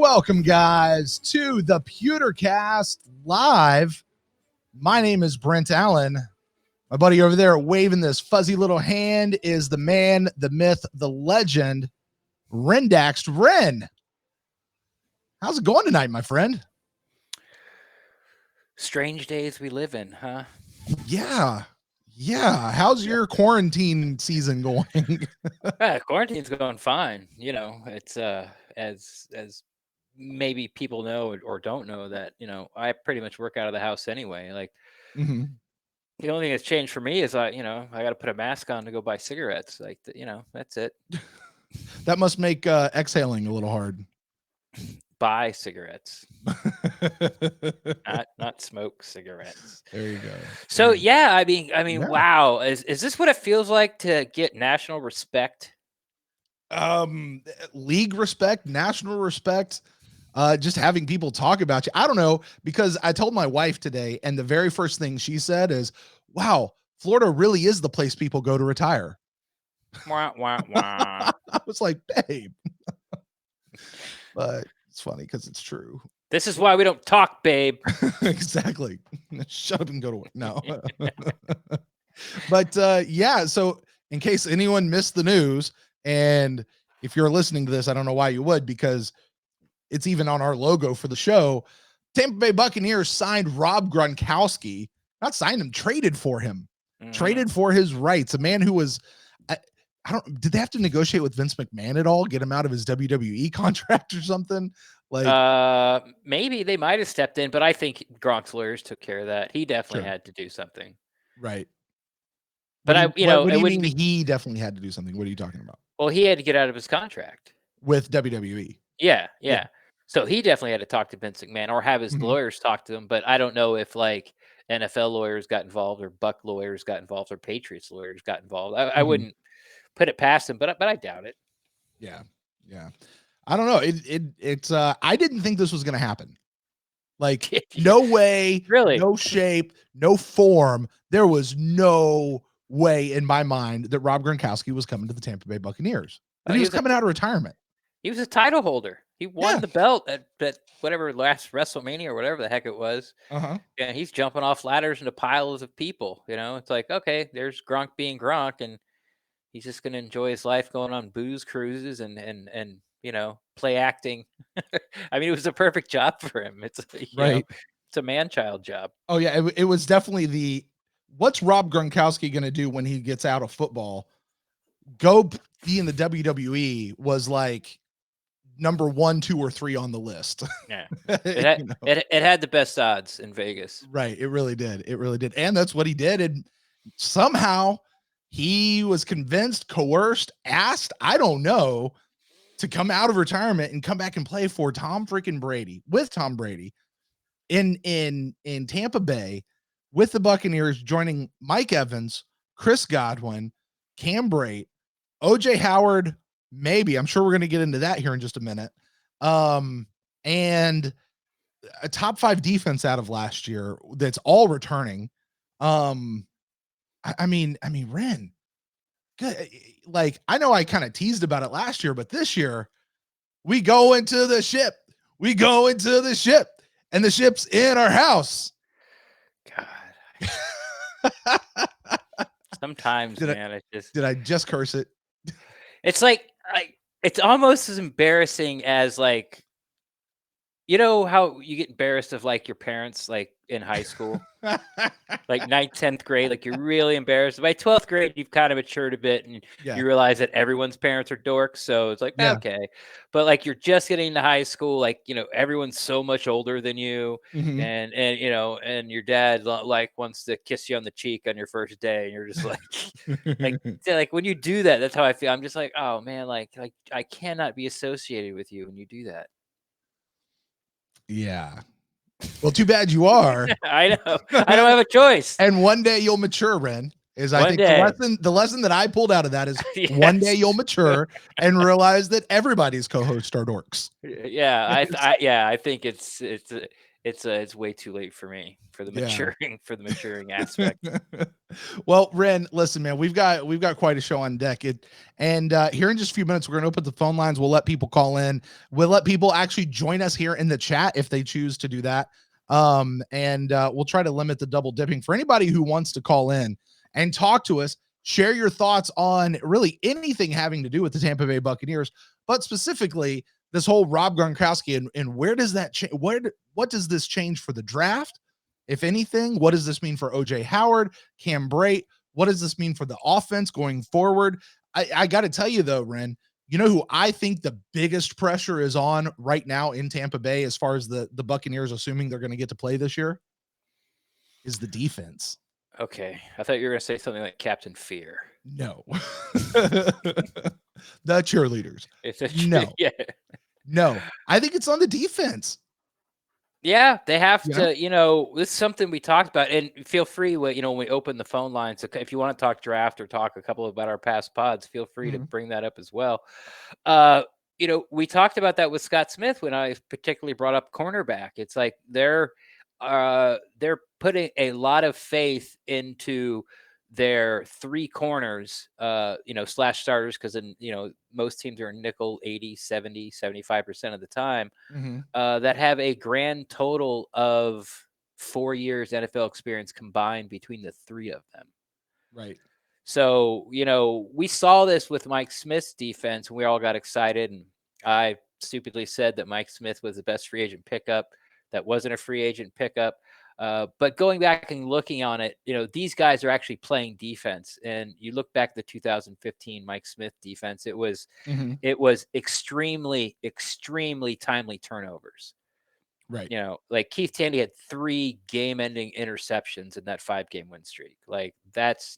Welcome, guys, to the PewterCast live. My name is Brent Allen. My buddy over there waving this fuzzy little hand is the man, the myth, the legend, Rendaxed Ren. How's it going tonight, my friend? Strange days we live in, huh? Yeah. How's your quarantine season going? Quarantine's going fine. You know, it's as maybe people know or don't know that, I pretty much work out of the house anyway. Like the only thing that's changed for me is I got to put a mask on to go buy cigarettes. Like, that's it. That must make exhaling a little hard. Buy cigarettes. not smoke cigarettes. There you go. So yeah, I mean, wow. Is this what it feels like to get national respect? League respect, national respect, just having people talk about you. I don't know, because I told my wife today, and the very first thing she said is, wow, Florida really is the place people go to retire. Wah, wah, wah. I was like, babe. But it's funny because it's true. This is why we don't talk, babe. Exactly. Shut up and go to work. No. But yeah, so in case anyone missed the news, and if you're listening to this, I don't know why you would, because it's even on our logo for the show. Tampa Bay Buccaneers signed Rob Gronkowski. Not signed him, traded for him. Traded for his rights. A man who was, I don't, did they have to negotiate with Vince McMahon at all? Get him out of his WWE contract or something? Like, maybe they might have stepped in, but I think Gronk's lawyers took care of that. He definitely had to do something. Right. But what do you mean he definitely had to do something? What are you talking about? Well, he had to get out of his contract with WWE. Yeah. So he definitely had to talk to Vince McMahon or have his lawyers talk to him. But I don't know if like NFL lawyers got involved or Buck lawyers got involved or Patriots lawyers got involved. I wouldn't put it past him, but I doubt it. Yeah. I don't know. It's I didn't think this was going to happen. Like, no way, really, no shape, no form. There was no way in my mind that Rob Gronkowski was coming to the Tampa Bay Buccaneers. That he was coming out of retirement. He was a title holder. He won the belt at whatever last WrestleMania or whatever the heck it was. Yeah, he's jumping off ladders into piles of people. It's like, okay, there's Gronk being Gronk, and he's just going to enjoy his life going on booze cruises and play acting. I mean, it was a perfect job for him. It's it's a man-child job. Oh yeah, it was definitely what's Rob Gronkowski going to do when he gets out of football? Go be in the WWE was like number 1, 2, or 3 on the list. Yeah, it had the best odds in Vegas. Right, it really did. And that's what he did. And somehow he was convinced, coerced, asked, I don't know, to come out of retirement and come back and play for Tom Brady in Tampa Bay with the Buccaneers, joining Mike Evans, Chris Godwin, Cam Brate, OJ Howard. Maybe, I'm sure we're going to get into that here in just a minute. And a top 5 defense out of last year that's all returning. I mean, Ren, good. Like, I know I kind of teased about it last year, but this year we go into the ship. And the ship's in our house. God. Sometimes, man, did I just curse it? It's like, it's almost as embarrassing as like, how you get embarrassed of like your parents, like in high school, like 9th, 10th grade, like you're really embarrassed. By 12th grade, you've kind of matured a bit and you realize that everyone's parents are dorks. So it's like, okay. But like, you're just getting into high school. Like, everyone's so much older than you. And and your dad like wants to kiss you on the cheek on your first day. And you're just like, like when you do that, that's how I feel. I'm just like, oh man, like I cannot be associated with you when you do that. Yeah. Well, too bad you are. I know. I don't have a choice. And one day you'll mature, Ren. is I One think day. the lesson that I pulled out of that is one day Yes. you'll mature and realize that everybody's co-hosts are dorks. Yeah, I think it's way too late for me for the Yeah. maturing aspect. Well, Ren, listen, man, we've got quite a show on deck. Here in just a few minutes, we're gonna open the phone lines. We'll let people call in. We'll let people actually join us here in the chat if they choose to do that. We'll try to limit the double dipping for anybody who wants to call in and talk to us. Share your thoughts on really anything having to do with the Tampa Bay Buccaneers, but specifically this whole Rob Gronkowski and where does that change? What does this change for the draft? If anything, what does this mean for OJ Howard, Cam Brate? What does this mean for the offense going forward? I got to tell you though, Ren, you know who I think the biggest pressure is on right now in Tampa Bay as far as the Buccaneers assuming they're going to get to play this year is the defense. Okay, I thought you were gonna say something like Captain Fear. No. The cheerleaders. It's a No. yeah. No. I think it's on the defense. Yeah, they have Yeah. to, this is something we talked about, and feel free when we open the phone lines, if you want to talk draft or talk a couple about our past pods, feel free to bring that up as well. We talked about that with Scott Smith when I particularly brought up cornerback. It's like they're putting a lot of faith into their three corners, slash starters, because most teams are nickel 80, 70, 75% of the time, that have a grand total of 4 years NFL experience combined between the three of them. Right. So, we saw this with Mike Smith's defense, and we all got excited. And I stupidly said that Mike Smith was the best free agent pickup. That wasn't a free agent pickup. But going back and looking on it, these guys are actually playing defense. And you look back at the 2015 Mike Smith defense, it was extremely, extremely timely turnovers. Right. Like Keith Tandy had 3 game-ending interceptions in that 5-game win streak. Like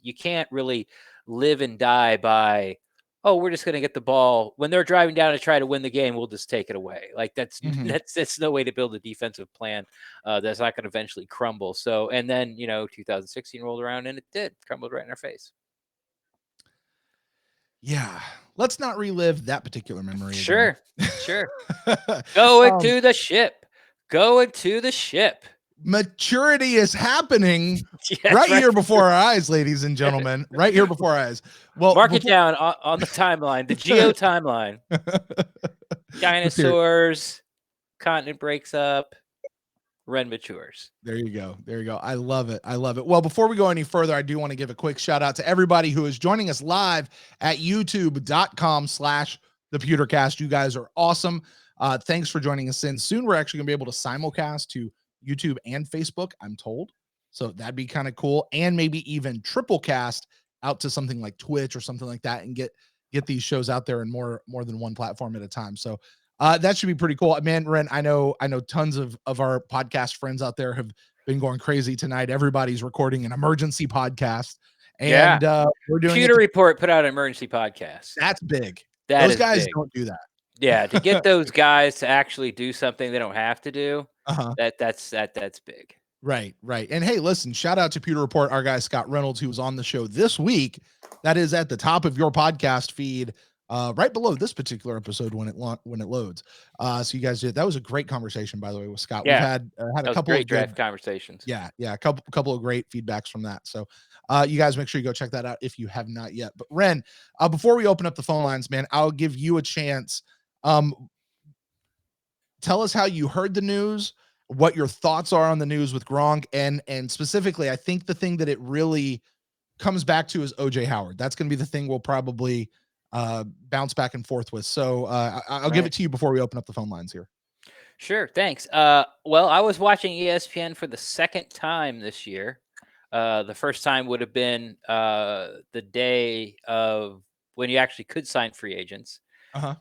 you can't really live and die by, oh, we're just going to get the ball when they're driving down to try to win the game. We'll just take it away. Like that's no way to build a defensive plan. That's not going to eventually crumble. So, and then 2016 rolled around and it crumbled right in our face. Yeah. Let's not relive that particular memory. Sure. Go into the ship. Go into the ship. Maturity is happening right here before our eyes, ladies and gentlemen. Right here before our eyes. Well, mark it down on the timeline, the geo timeline. Dinosaurs, continent breaks up, Ren matures. There you go. I love it. Well, before we go any further, I do want to give a quick shout out to everybody who is joining us live at youtube.com/thepewtercast. You guys are awesome. Thanks for joining us in. Soon we're actually gonna be able to simulcast to YouTube and Facebook, I'm told. So that'd be kind of cool. And maybe even triple cast out to something like Twitch or something like that and get these shows out there in more than one platform at a time. So that should be pretty cool. Man, Ren, I know tons of our podcast friends out there have been going crazy tonight. Everybody's recording an emergency podcast. And we're doing Pewter Report put out an emergency podcast. That's big. Those guys big. Don't do that. Yeah, to get those guys to actually do something they don't have to do, that's big. Right. And hey, listen, shout out to Pewter Report, our guy Scott Reynolds, who was on the show this week. That is at the top of your podcast feed, right below this particular episode when it loads. So you guys that was a great conversation, by the way, with Scott. Yeah, We've had a couple of great draft conversations. Yeah, a couple of great feedbacks from that. So you guys make sure you go check that out if you have not yet. But Ren, before we open up the phone lines, man, I'll give you a chance. Tell us how you heard the news, what your thoughts are on the news with Gronk, and specifically, I think the thing that it really comes back to is OJ Howard. That's going to be the thing we'll probably bounce back and forth with. So I'll give it to you before we open up the phone lines here. Sure, thanks. Well, I was watching ESPN for the second time this year. The first time would have been the day of when you actually could sign free agents.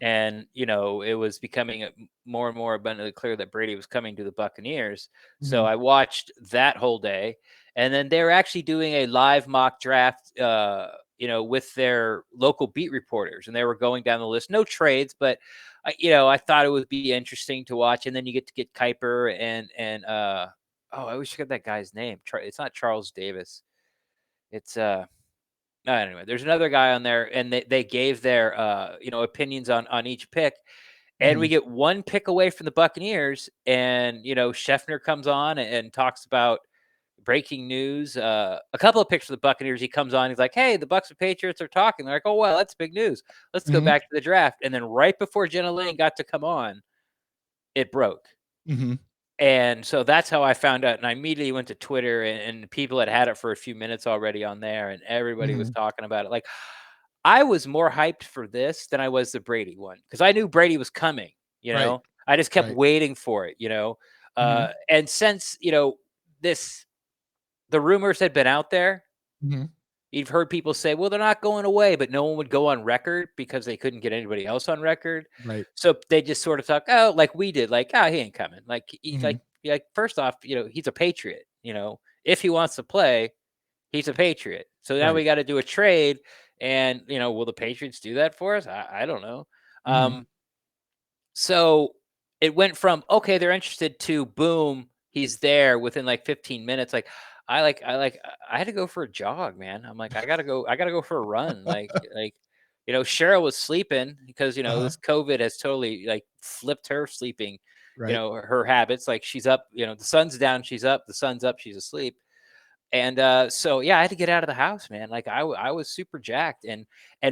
And, it was becoming more and more abundantly clear that Brady was coming to the Buccaneers. So I watched that whole day. And then they were actually doing a live mock draft, with their local beat reporters. And they were going down the list. No trades, but, I thought it would be interesting to watch. And then you get to get Kuiper and I always forget that guy's name. It's not Charles Davis. It's Anyway, there's another guy on there, and they gave their opinions on each pick, and we Mhm. get one pick away from the Buccaneers, and Scheffner comes on and talks about breaking news. A couple of picks for the Buccaneers. He comes on. He's like, "Hey, the Bucs and Patriots are talking." They're like, "Oh well, that's big news. Let's go Mhm. back to the draft." And then right before Jenna Lane got to come on, it broke. Mhm. And so that's how I found out. And I immediately went to Twitter, and people had it for a few minutes already on there, and everybody was Mhm. talking about it. Like, I was more hyped for this than I was the Brady one because I knew Brady was coming. Right. I just kept Right. waiting for it. Mhm. And since this the rumors had been out there. Mhm. You've heard people say, "Well, they're not going away," but no one would go on record because they couldn't get anybody else on record. Right. So they just sort of talk, "Oh, like we did, like, oh, he ain't coming." Like he's Mhm. like first off, he's a Patriot. If he wants to play, he's a Patriot. So now Right. we got to do a trade, and will the Patriots do that for us? I don't know. Mhm. Um, so it went from, okay, they're interested, to boom, he's there within like 15 minutes. Like I had to go for a jog, man. I'm like, I gotta go for a run. Cheryl was sleeping because Uh-huh. this COVID has totally like flipped her sleeping, Right. her habits. Like she's up, the sun's down, she's up, the sun's up, she's asleep. And so yeah, I had to get out of the house, man. Like I was super jacked. And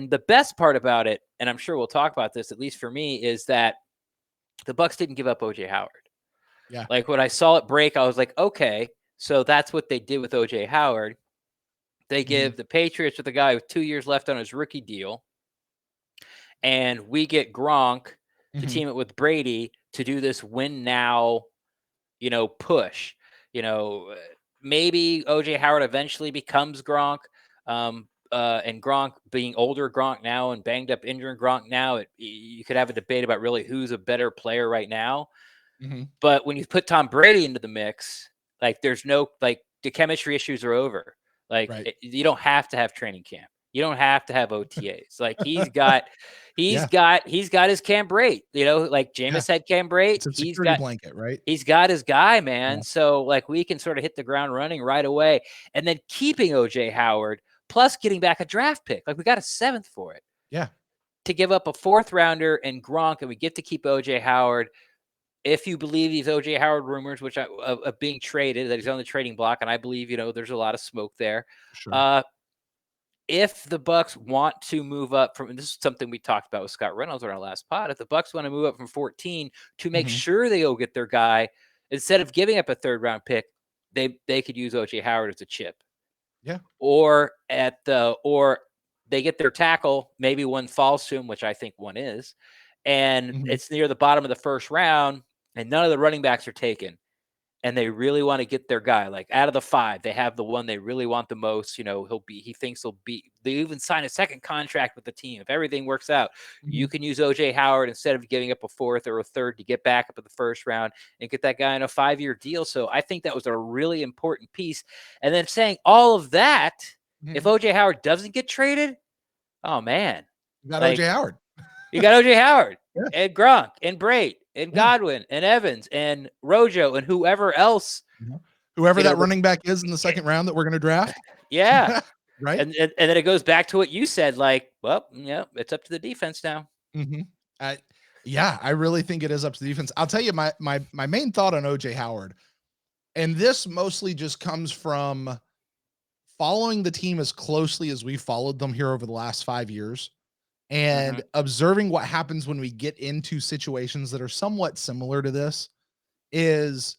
the best part about it, and I'm sure we'll talk about this, at least for me, is that the Bucks didn't give up OJ Howard. Yeah. Like when I saw it break, I was like, okay, so that's what they did with OJ Howard. They Mhm. give the Patriots with a guy with 2 years left on his rookie deal, and we get Gronk to Mhm. team it with Brady to do this win now, push. You know, uh, Maybe OJ Howard eventually becomes Gronk. And Gronk being older Gronk now and banged up injured Gronk now, you could have a debate about really who's a better player right now. Mhm. But when you put Tom Brady into the mix, like there's no like the chemistry issues are over. Right. You don't have to have training camp. You don't have to have OTAs. Like he's Yeah. got his Cam Brate. Like Yeah. Jameis had Cam Brate. It's a security blanket, right? He's got his guy, Yeah. man. So like we can sort of hit the ground running right away. And then keeping OJ Howard plus getting back a draft pick. Like we got a seventh for it Yeah. to give up a fourth rounder and Gronk, and we get to keep OJ Howard. If you believe these OJ Howard rumors, which of being traded, that he's on the trading block, and I believe there's a lot of smoke there. Sure. Uh, if the Bucks want to move up from, and this is something we talked about with Scott Reynolds on our last pod, if the Bucks want to move up from 14 to make Mhm. sure they go get their guy, instead of giving up a third round pick, they could use OJ Howard as a chip, Yeah. or they get their tackle, maybe one falls to him, which I think one is, and Mhm. it's near the bottom of the first round, and none of the running backs are taken, and they really want to get their guy. Like out of the five, they have the one they really want the most. He thinks he'll be. They even sign a second contract with the team if everything works out. You Mhm. can use OJ Howard instead of giving up a fourth or a third to get back up in the first round and get that guy in a 5-year deal. So I think that was a really important piece. And then saying all of that, if Mhm. OJ Howard doesn't get traded, oh man, You got like OJ Howard. you got OJ Howard Yeah. and Gronk and Brait and Yeah. Godwin and Evans and Rojo and whoever else. Mhm. Whoever that The running back is in the second round that we're gonna draft. Yeah. Right? And then it goes back to what you said, like, well, yeah, it's up to the defense now. Mhm. I Yeah, I really think it is up to the defense. I'll tell you my main thought on OJ Howard, and this mostly just comes from following the team as closely as we followed them here over the last 5 years and Mhm. observing what happens when we get into situations that are somewhat similar to this is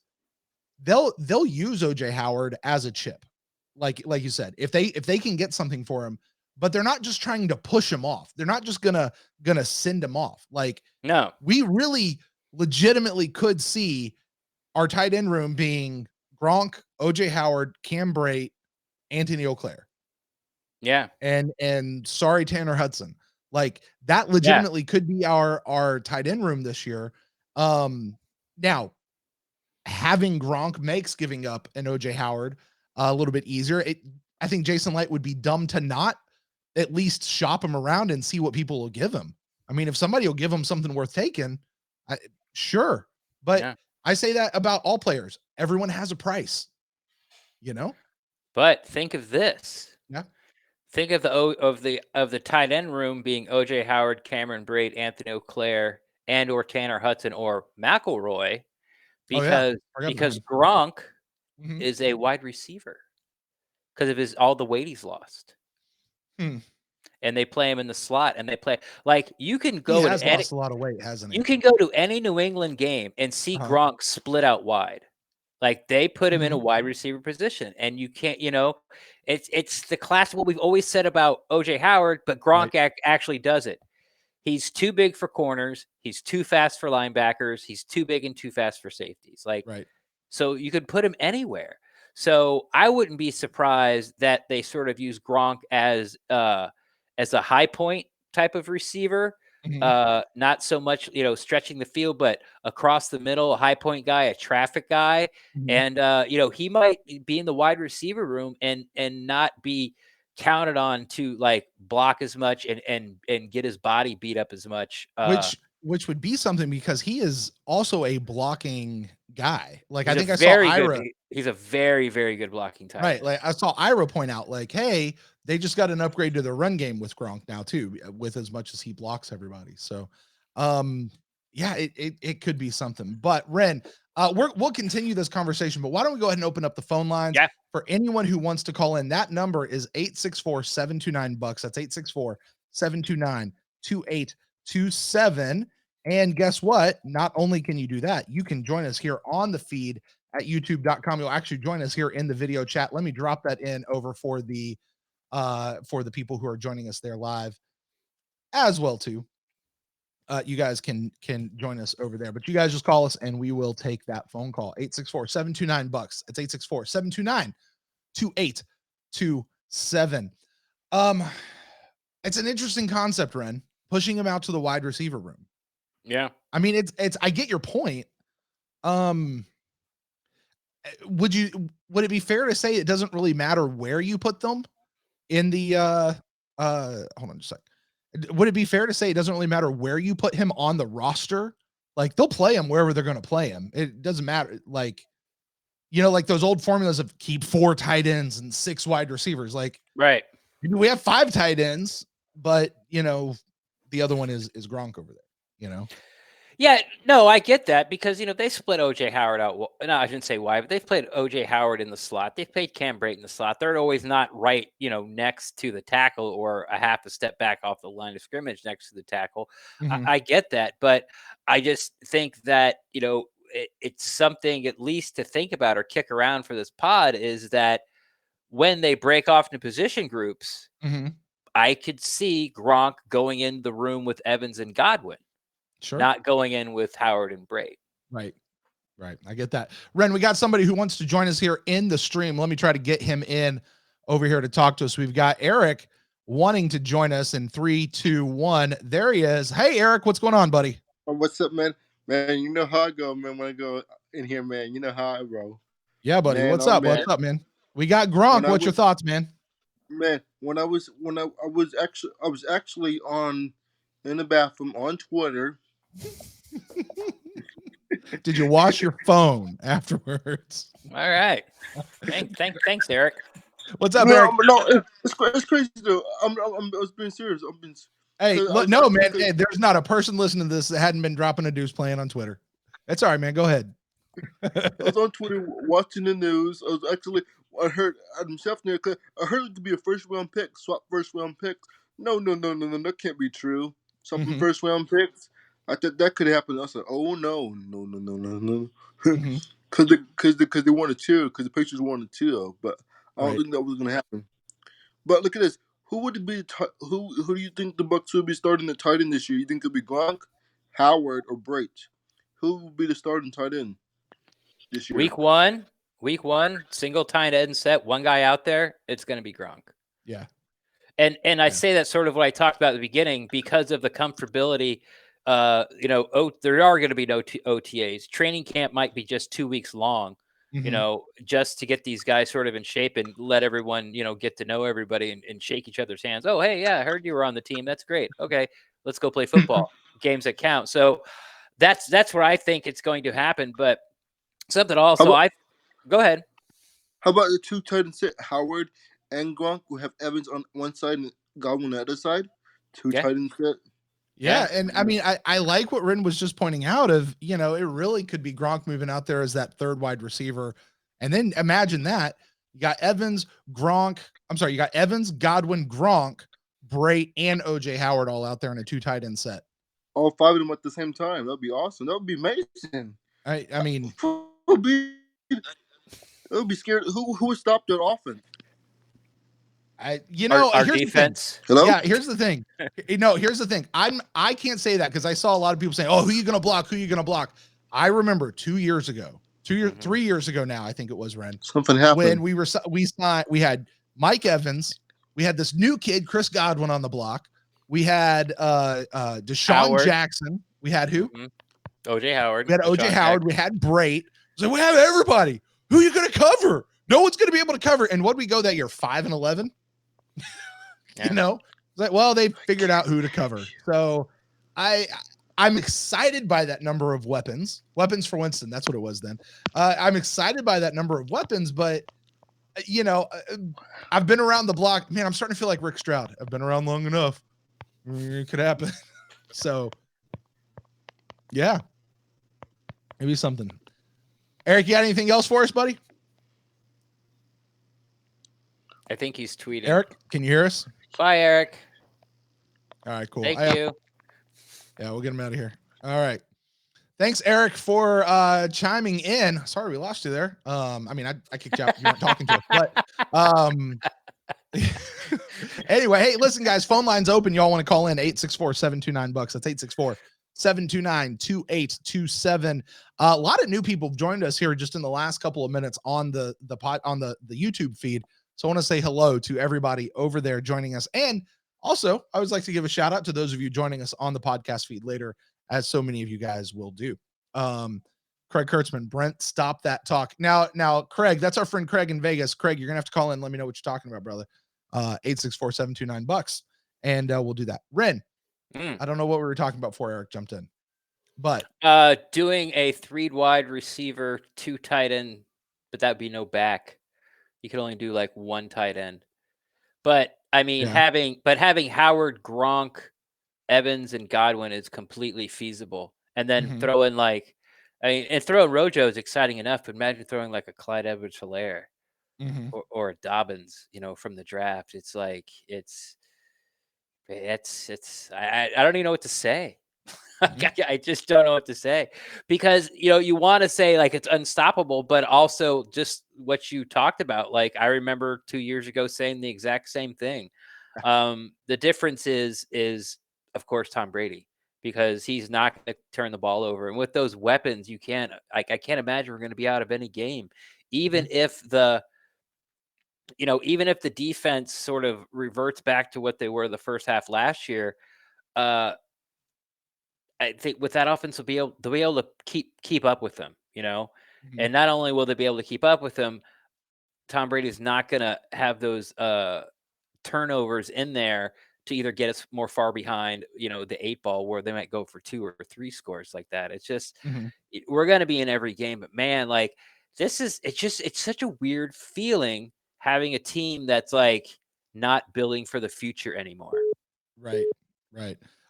they'll use OJ Howard as a chip. Like you said, if they can get something for him, but they're not just trying to push him off. They're not just gonna send him off. Like No. we really legitimately could see our tight end room being Gronk, OJ Howard, Cam Brate, Anthony Auclair, Yeah. and sorry Tanner Hudson. Like that Yeah. legitimately could be our tight end room this year. Now having Gronk makes giving up an OJ Howard a little bit easier. I think Jason Light would be dumb to not at least shop him around and see what people will give him. I mean, if somebody will give him something worth taking, I, sure. But Yeah. I say that about all players. Everyone has a price, you know? But think of this. Yeah. Think of the tight end room being O.J. Howard, Cameron Brate, Anthony O'Clair, and or Tanner Hudson or McElroy, Oh yeah, because forgot about him. Gronk Mhm. is a wide receiver because of all the weight he's lost. Hmm. And they play him in the slot, and they play like you can He go has to any lost a lot of weight, hasn't he? New England game and see Uh-huh. Gronk split out wide. Like they put him in a Mhm. wide receiver position, and you can't, it's the class what we've always said about OJ Howard, but Right. Gronk actually does it. He's too big for corners. He's too fast for linebackers. He's too big and too fast for safeties. Like, Right. so you could put him anywhere. So I wouldn't be surprised that they sort of use Gronk as a high point type of receiver. Mhm. Not so much, stretching the field, but across the middle, a high point guy, a traffic guy. Mhm. And he might be in the wide receiver room and not be counted on to like block as much and get his body beat up as much. Which would be something because he is also a blocking guy. Like I He's a think I saw very good Ira. he's a very, very good blocking tight Right, end. like, I saw Ira point out, like, "Hey, they just got an upgrade to their run game with Gronk now too, with as much as he blocks everybody." So, um, yeah, it could be something. But Ren, we'll continue this conversation, but why don't we go ahead and open up the phone lines Yeah. for anyone who wants to call in? That number is 864-729-BUCKS. That's 864-729-2827. And guess what? Not only can you do that, you can join us here on the feed at youtube.com. You'll actually join us here in the video chat. Let me drop that in over for the people who are joining us there live as well too. You guys can join us over there, but you guys just call us and we will take that phone call. 864-729-BUCKS. It's 864-729-2827. Um it's an interesting concept, Ren, pushing him out to the wide receiver room. Yeah. I mean, it's I get your point. Um would it be fair to say it doesn't really matter where you put them in the hold on just a sec. Would it be fair to say it doesn't really matter where you put him on the roster? Like they'll play him wherever they're going to play him. It doesn't matter. Like, like those old formulas of keep 4 tight ends and 6 wide receivers. Like Right. we have 5 tight ends, but the other one is Gronk over there. Yeah, no, I get that because they split OJ Howard out. No, I shouldn't say why, but they've played OJ Howard in the slot. They've played Cam Brate in the slot. They're always not right, next to the tackle or a half a step back off the line of scrimmage next to the tackle. Mhm. I get that, but I just think that it's something at least to think about or kick around for this pod is that when they break off into position groups, Mhm. I could see Gronk going in the room with Evans and Godwin, Sure. not going in with Howard and Brate. Right. Right. I get that. Ren, we got somebody who wants to join us here in the stream. Let me try to get him in over here to talk to us. We've got Eric wanting to join us in 3, 2, 1. There he is. Hey, Eric, what's going on, buddy? Oh, what's up, man? Man, you know how I go, man. When I go in here, man, you know how I roll. Yeah, buddy. Man, What's oh up? man, What's up, man? We got when Gronk. I What's your was thoughts, man? man, when I was actually on in the bathroom on Twitter. Did you wash your phone afterwards? All right. Thanks, Eric. What's up, Eric? No, it's crazy though. I was being serious. Hey, I look, was no, actually man. Hey, there's not a person listening to this that hadn't been dropping a deuce playing on Twitter. It's all right, man. Go ahead. I was on Twitter watching the news. I heard Adam Schefter. I heard it to be a first round pick, swap first round picks. No, that can't be true. Swapping Mhm. first round picks. I thought that could happen. I said, oh no, Mhm. because they wanted two, because the Patriots wanted two, but I don't Right. think that was going to happen. But look at this. Who would it be? Who do you think the Bucks would be starting at tight end this year? You think it'd be Gronk, Howard, or Brate? Who would be the starting tight end this year? Week one, single tight end set, one guy out there, it's going to be Gronk. Yeah. And I say that sort of what I talked about at the beginning because of the comfortability. There are going to be no OTAs. Training camp might be just 2 weeks long, Mhm. just to get these guys sort of in shape and let everyone, get to know everybody and shake each other's hands. Oh, hey, yeah, I heard you were on the team. That's great. Okay, let's go play football. Games that count. So that's where I think it's going to happen. But something also, How go ahead. about the two tight end set, Howard and Gronk, we have Evans on one side and Godwin on the other side. Two Yeah. tight ends set. Yeah, and I mean, I like what Rin was just pointing out of, it really could be Gronk moving out there as that third wide receiver. And then imagine that. You got Evans, Godwin, Gronk, Brait, and OJ Howard all out there in a 2 tight end set. All 5 of them at the same time. That would be awesome. That would be amazing. I mean, it would be scared. Who would stop that offense? Our here's defense. The thing. Hello? Yeah, here's the thing. Here's the thing. I can't say that because I saw a lot of people saying, "Oh, who are you going to block? Who are you going to block?" I remember 2 years ago, 3 years ago now, I think it was, Ren. Something happened when we had Mike Evans, we had this new kid, Chris Godwin, on the block. We had Deshaun Howard. Jackson. We had who? OJ Howard. We had OJ Howard. We had Brait. So we have everybody. Who are you going to cover? No one's going to be able to cover. And what we go that year? 5-11. Yeah. It's like, well, they figured out who to cover. So I'm excited by that number of weapons for Winston. That's what it was then. I'm excited by that number of weapons, but I've been around the block, man. I'm starting to feel like Rick Stroud. I've been around long enough. It could happen. So yeah, maybe something. Eric, you got anything else for us, buddy? I think he's tweeting. Eric, can you hear us? Bye, Eric. All right, cool. Thank you. Yeah, we'll get him out of here. All right. Thanks, Eric, for chiming in. Sorry we lost you there. I kicked you out. You weren't talking to us. But anyway, hey, listen, guys, phone line's open. Y'all want to call in 864-729-BUCKS. That's 864-729-2827. A lot of new people joined us here just in the last couple of minutes on the YouTube feed. So I want to say hello to everybody over there joining us. And also, I always like to give a shout out to those of you joining us on the podcast feed later, as so many of you guys will do. Craig Kurtzman, Brent, stop that talk. Now, Craig, that's our friend Craig in Vegas. Craig, you're going to have to call in. Let me know what you're talking about, brother. 864-729-BUCKS. And we'll do that. Ren, I don't know what we were talking about before Eric jumped in. But doing a 3 wide receiver, 2 tight end, but that'd be no back. You could only do like 1 tight end. But I mean, having Howard, Gronk, Evans, and Godwin is completely feasible. And then throwing throwing Rojo is exciting enough, but imagine throwing like a Clyde Edwards-Helaire or a Dobbins, from the draft. It's like I don't even know what to say. I just don't know what to say because, you want to say like it's unstoppable, but also just what you talked about. Like I remember 2 years ago saying the exact same thing. The difference is of course, Tom Brady, because he's not going to turn the ball over. And with those weapons, I can't imagine we're going to be out of any game, even if the defense sort of reverts back to what they were the first half last year. I think with that offense, they'll be able to keep up with them, and not only will they be able to keep up with them, Tom Brady's not going to have those turnovers in there to either get us more far behind, the 8 ball where they might go for 2 or 3 scores like that. It's just, we're going to be in every game, but man, like it's such a weird feeling having a team that's like not building for the future anymore. Right.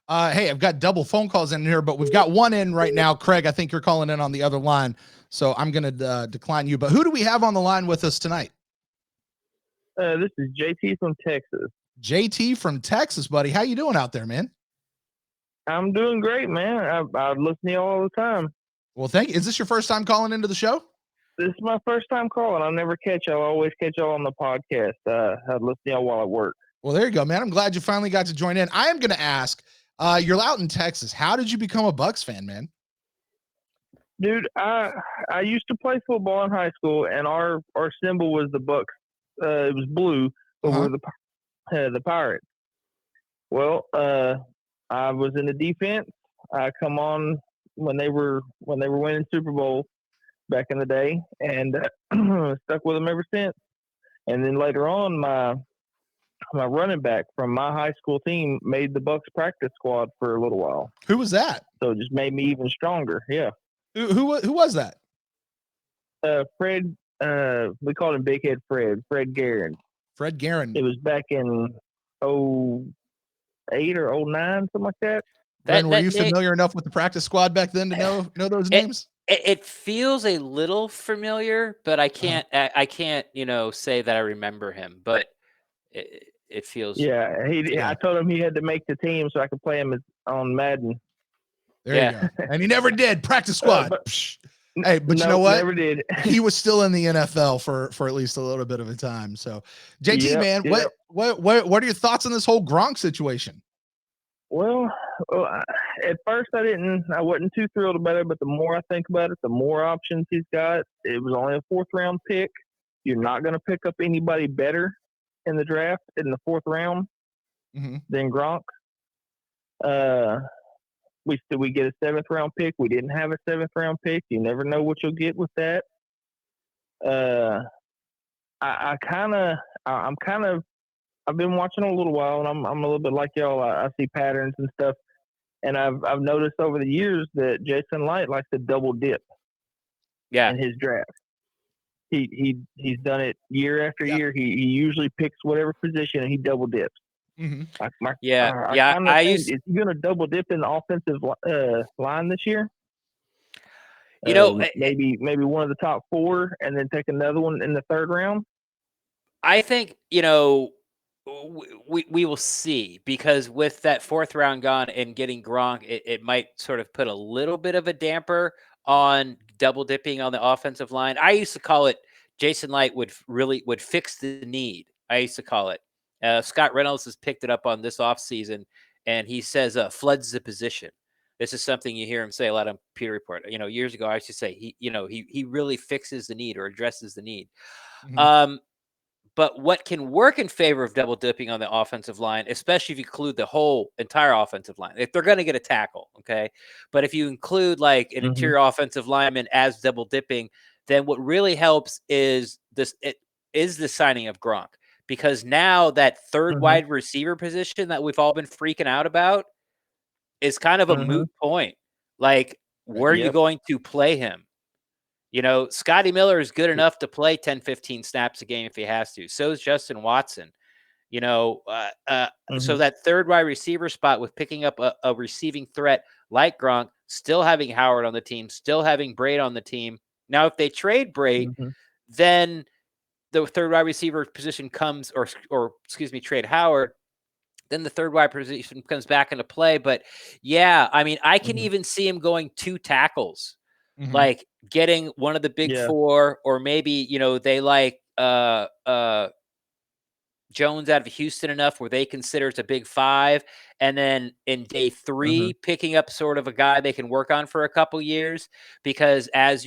Hey, I've got double phone calls in here, but we've got one in right now. Craig, I think you're calling in on the other line, so I'm going to decline you. But who do we have on the line with us tonight? This is JT from Texas. JT from Texas, buddy. How you doing out there, man? I'm doing great, man. I listen to you all the time. Well, thank you. Is this your first time calling into the show? This is my first time calling. I'll never catch y'all. I always catch y'all on the podcast. I listen to y'all while at work. Well, there you go, man. I'm glad you finally got to join in. I am going to ask, you're out in Texas. How did you become a Bucks fan, man? Dude, I used to play football in high school, and our symbol was the Bucks. It was blue, but we're the Pirates. Well, I was in the defense. I come on when they were winning Super Bowl back in the day, and stuck with them ever since. And then later on, my running back from my high school team made the Bucks practice squad for a little while. Who was that? So it just made me even stronger. Yeah. Who was that? Fred. We called him Big Head Fred. Fred Guerin. Fred Guerin. It was back in 08 or 09, something like that. Ren, were you familiar enough with the practice squad back then to know those names? It feels a little familiar, but I can't say that I remember him. But it feels. Yeah, I told him he had to make the team so I could play him on Madden. There you go. And he never did. Practice squad. Hey, but you know what? Never did. He was still in the NFL for at least a little bit of a time. So, JT, man, what are your thoughts on this whole Gronk situation? Well, at first I wasn't too thrilled about it, but the more I think about it, the more options he's got. It was only a 4th round pick. You're not going to pick up anybody better in the draft in the 4th round than Gronk. We get a 7th round pick. We didn't have a 7th round pick. You never know what you'll get with that. I've been watching a little while, and I'm a little bit like y'all. I see patterns and stuff, and I've noticed over the years that Jason Light likes to double dip. Yeah. In his draft, he's done it year after year. He usually picks whatever position and he double dips. I is he going to double dip in the offensive line this year? Maybe one of the top 4, and then take another one in the 3rd round. I think we will see, because with that 4th round gone and getting Gronk, it might sort of put a little bit of a damper on double dipping on the offensive line. I used to call it Jason Light would fix the need. I used to call it. Scott Reynolds has picked it up on this offseason, and he says floods the position. This is something you hear him say a lot on Pewter Report. Years ago I used to say he really fixes the need or addresses the need. But what can work in favor of double dipping on the offensive line, especially if you include the whole entire offensive line, if they're going to get a tackle, okay? But if you include like an interior offensive lineman as double dipping, then what really helps is the signing of Gronk, because now that 3rd wide receiver position that we've all been freaking out about is kind of a moot point. Like, where are you going to play him? Scotty Miller is good enough to play 10, 15 snaps a game if he has to. So is Justin Watson. So that 3rd wide receiver spot, with picking up a receiving threat like Gronk, still having Howard on the team, still having Braid on the team. Now, if they trade Braid, then the 3rd wide receiver position comes, trade Howard, then the 3rd wide position comes back into play. But yeah, I mean, I can even see him going 2 tackles. Like getting one of the big 4, or maybe, they like Jones out of Houston enough where they consider it's a big 5. And then in day 3, picking up sort of a guy they can work on for a couple years, because as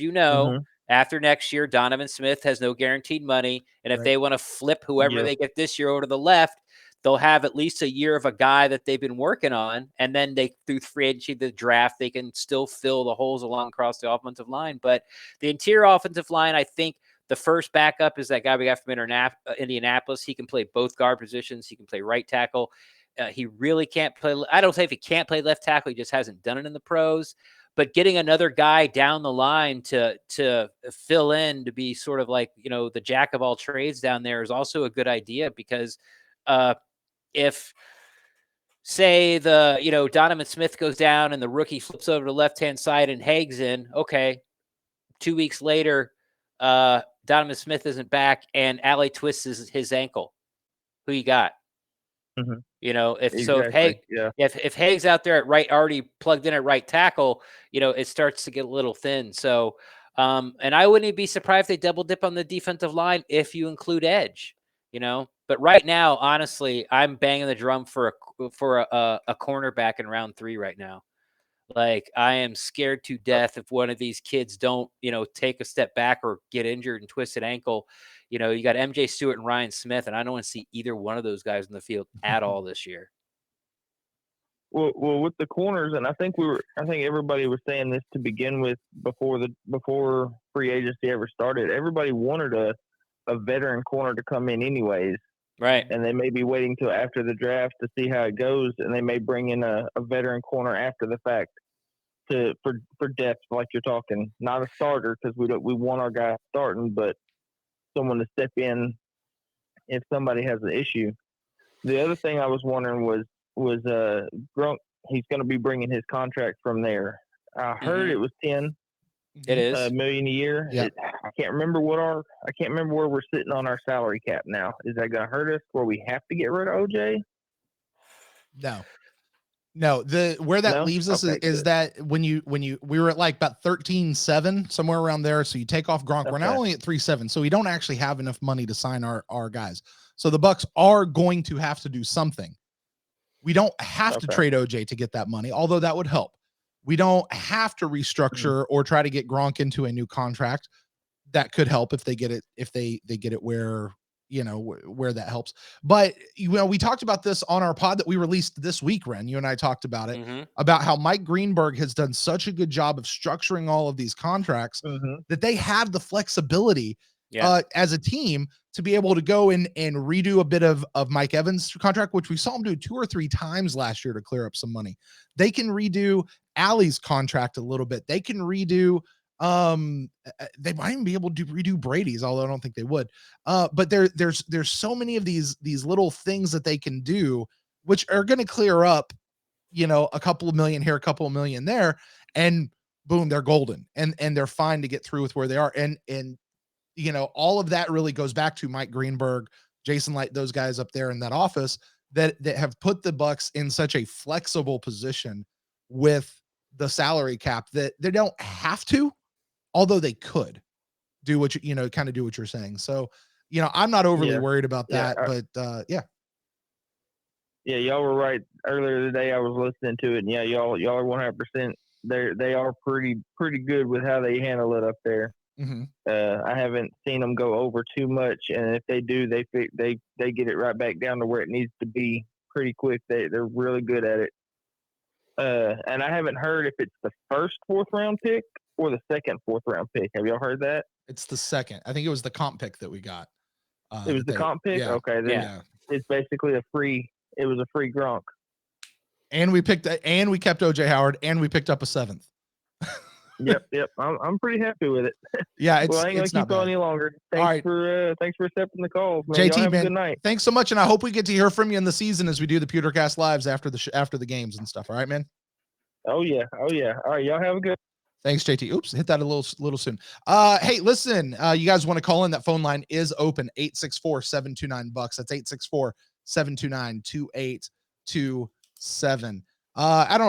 after next year, Donovan Smith has no guaranteed money. And if they want to flip whoever they get this year over to the left, they'll have at least a year of a guy that they've been working on. And then through free agency, the draft, they can still fill the holes along across the offensive line. But the interior offensive line, I think the first backup is that guy we got from Indianapolis. He can play both guard positions. He can play right tackle. He really can't play. I don't say if he can't play left tackle, he just hasn't done it in the pros. But getting another guy down the line to fill in, to be sort of like, the jack of all trades down there, is also a good idea, because if, say, Donovan Smith goes down and the rookie flips over to the left-hand side and Haig's in, okay, 2 weeks later, Donovan Smith isn't back and Alley twists his ankle. Who you got? If Haig's out there at right, already plugged in at right tackle, it starts to get a little thin. So, and I wouldn't be surprised if they double dip on the defensive line if you include edge. But right now, honestly, I'm banging the drum for a cornerback in round 3 right now. Like, I am scared to death if one of these kids don't, take a step back or get injured and twist an ankle. You got MJ Stewart and Ryan Smith, and I don't want to see either one of those guys in the field at all this year. Well, with the corners, and I think everybody was saying this to begin with before free agency ever started. Everybody wanted a veteran corner to come in anyways. Right. And they may be waiting till after the draft to see how it goes, and they may bring in a veteran corner after the fact for depth, like you're talking. Not a starter, because we want our guy starting, but someone to step in if somebody has an issue. The other thing I was wondering was Gronk. He's going to be bringing his contract from there. I heard it was 10 It is. million a year. Yep. I can't remember where we're sitting on our salary cap now. Is that going to hurt us where we have to get rid of OJ? No, where that No? leaves us Okay, is good. that when we were at like about 13.7, somewhere around there. So you take off Gronk, we're now Okay. only at 3.7. So we don't actually have enough money to sign our guys. So the Bucks are going to have to do something. We don't have to Okay. trade OJ to get that money, although that would help. We don't have to restructure or try to get Gronk into a new contract. That could help if they get it, they get it where, where that helps. But, we talked about this on our pod that we released this week, Ren. You and I talked about it, about how Mike Greenberg has done such a good job of structuring all of these contracts that they have the flexibility as a team to be able to go and redo a bit of Mike Evans' contract, which we saw him do 2 or 3 times last year to clear up some money. They can redo Allie's contract a little bit. They can redo they might even be able to redo Brady's, although I don't think they would. But there's so many of these little things that they can do, which are going to clear up, a couple of million here, a couple of million there, and boom, they're golden and they're fine to get through with where they are. And all of that really goes back to Mike Greenberg, Jason Light, those guys up there in that office that have put the Bucks in such a flexible position with the salary cap that they don't have to, although they could do what kind of do what you're saying. So, I'm not overly worried about that, but Yeah, y'all were right. Earlier today, I was listening to it, and yeah, y'all are 100%. They are pretty good with how they handle it up there. I haven't seen them go over too much, and if they do, they get it right back down to where it needs to be pretty quick. They're really good at it. And I haven't heard if it's the first 4th round pick or the second 4th round pick. Have y'all heard that? It's the second. I think it was the comp pick that we got. It was the comp pick. Yeah, okay, then it's basically a free Gronk. And we kept OJ Howard, and we picked up a 7th. Yep. I'm pretty happy with it. Yeah, well, I ain't gonna keep on any longer. Thanks for accepting the call, man. JT, have man, a good night. Thanks so much, and I hope we get to hear from you in the season as we do the PewterCast lives after the games and stuff. All right, man. Oh yeah. All right, y'all have a good. Thanks, JT. Oops, hit that a little soon. Hey, listen, you guys want to call in? That phone line is open. 864-729-BUCKS. That's 864-729-2827.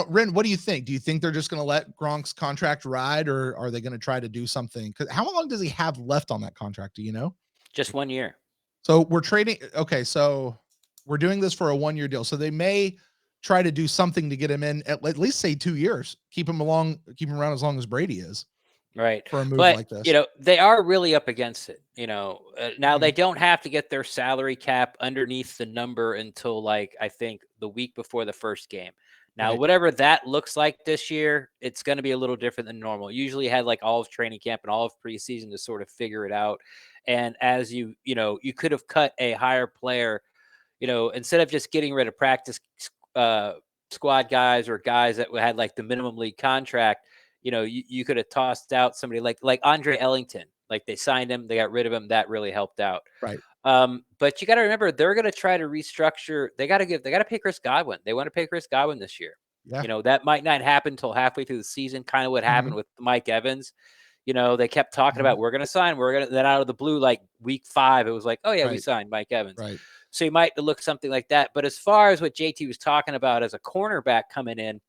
Ren, what do you think? Do you think they're just going to let Gronk's contract ride, or are they going to try to do something? Because how long does he have left on that contract? Do you know? Just 1 year. So we're trading. Okay, so we're doing this for a 1-year deal. So they may try to do something to get him in at least say 2 years, keep him around as long as Brady is. Right. For a move like this. They are really up against it. Now they don't have to get their salary cap underneath the number until I think the week before the first game. Now, whatever that looks like this year, it's going to be a little different than normal. Usually had all of training camp and all of preseason to sort of figure it out. And as you could have cut a higher player, instead of just getting rid of practice squad guys or guys that had the minimum league contract, you could have tossed out somebody like Andre Ellington. They signed him, they got rid of him. That really helped out. Right. But you got to remember, they're going to try to restructure. They got to pay Chris Godwin. They want to pay Chris Godwin this year. Yeah. That might not happen until halfway through the season. Kind of what happened with Mike Evans. They kept talking about, we're going to sign. Then out of the blue, week 5, it was oh yeah, we signed Mike Evans. Right. So you might look something like that. But as far as what JT was talking about as a cornerback coming in,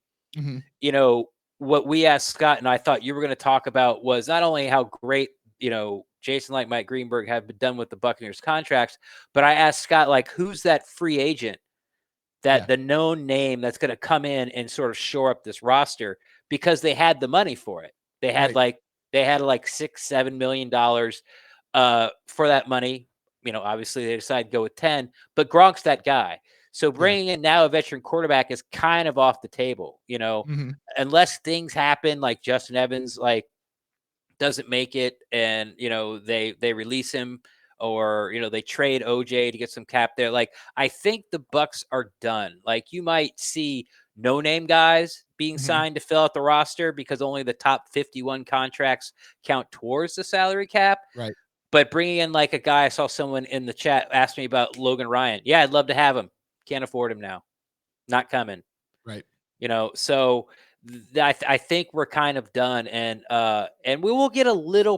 what we asked Scott, and I thought you were going to talk about, was not only how great, Jason Light, Mike Greenberg have been done with the Buccaneers contracts, but I asked Scott, who's that free agent, the known name that's going to come in and sort of shore up this roster, because they had the money for it. They had $6-7 million for that money. Obviously they decided to go with 10, but Gronk's that guy. So bringing in now a veteran quarterback is kind of off the table, unless things happen like Justin Evans, doesn't make it and, they release him, or, they trade OJ to get some cap there. I think the Bucks are done. You might see no-name guys being signed to fill out the roster because only the top 51 contracts count towards the salary cap. Right. But bringing in like a guy, I saw someone in the chat ask me about Logan Ryan. Yeah, I'd love to have him. Can't afford him now. Not coming. Right. So I think we're kind of done, and we will get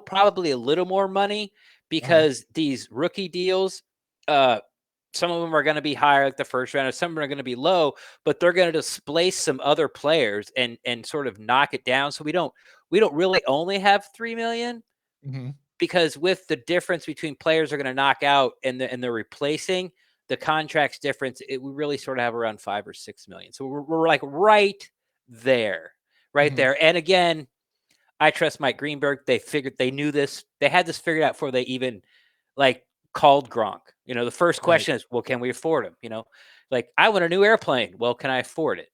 probably a little more money because these rookie deals, some of them are going to be higher like the first round, and some are going to be low, but they're going to displace some other players and sort of knock it down. So we don't really only have 3 million. Mm-hmm. Because with the difference between players are going to knock out and they're replacing, the contract's difference, we really sort of have around 5 or 6 million. So we're like right there. And again, I trust Mike Greenberg. They knew this. They had this figured out before they even like called Gronk. The first question is, well, can we afford him? Like, I want a new airplane. Well, can I afford it?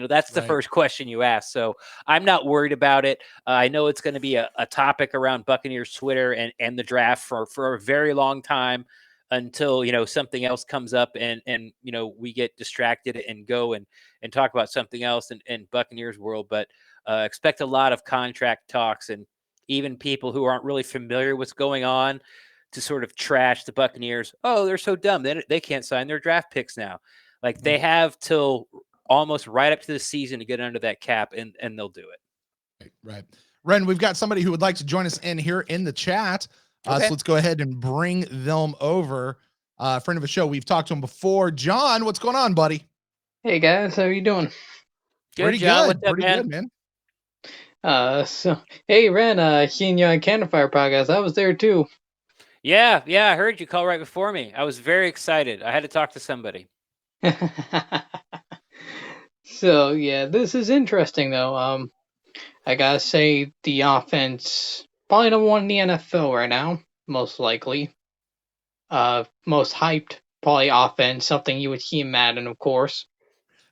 That's the first question you ask. So I'm not worried about it. I know it's going to be a topic around Buccaneers Twitter and the draft for a very long time until, something else comes up and we get distracted and go and talk about something else in Buccaneers world. But expect a lot of contract talks and even people who aren't really familiar with what's going on to sort of trash the Buccaneers. Oh, they're so dumb. They can't sign their draft picks now. Like they have till almost right up to the season to get under that cap, and they'll do it. Right. Ren, we've got somebody who would like to join us in here in the chat. So let's go ahead and bring them over. Friend of the show, we've talked to him before. John, what's going on, buddy? Hey guys, how you doing? Good, John. Good. What's up, Pretty good, man. Hey Ren, seeing you on Cannon Fire podcast. I was there too. Yeah, I heard you call right before me. I was very excited. I had to talk to somebody. So yeah, this is interesting though. I gotta say the offense probably the one in the NFL right now, most likely. Most hyped probably offense, something you would see in Madden, of course.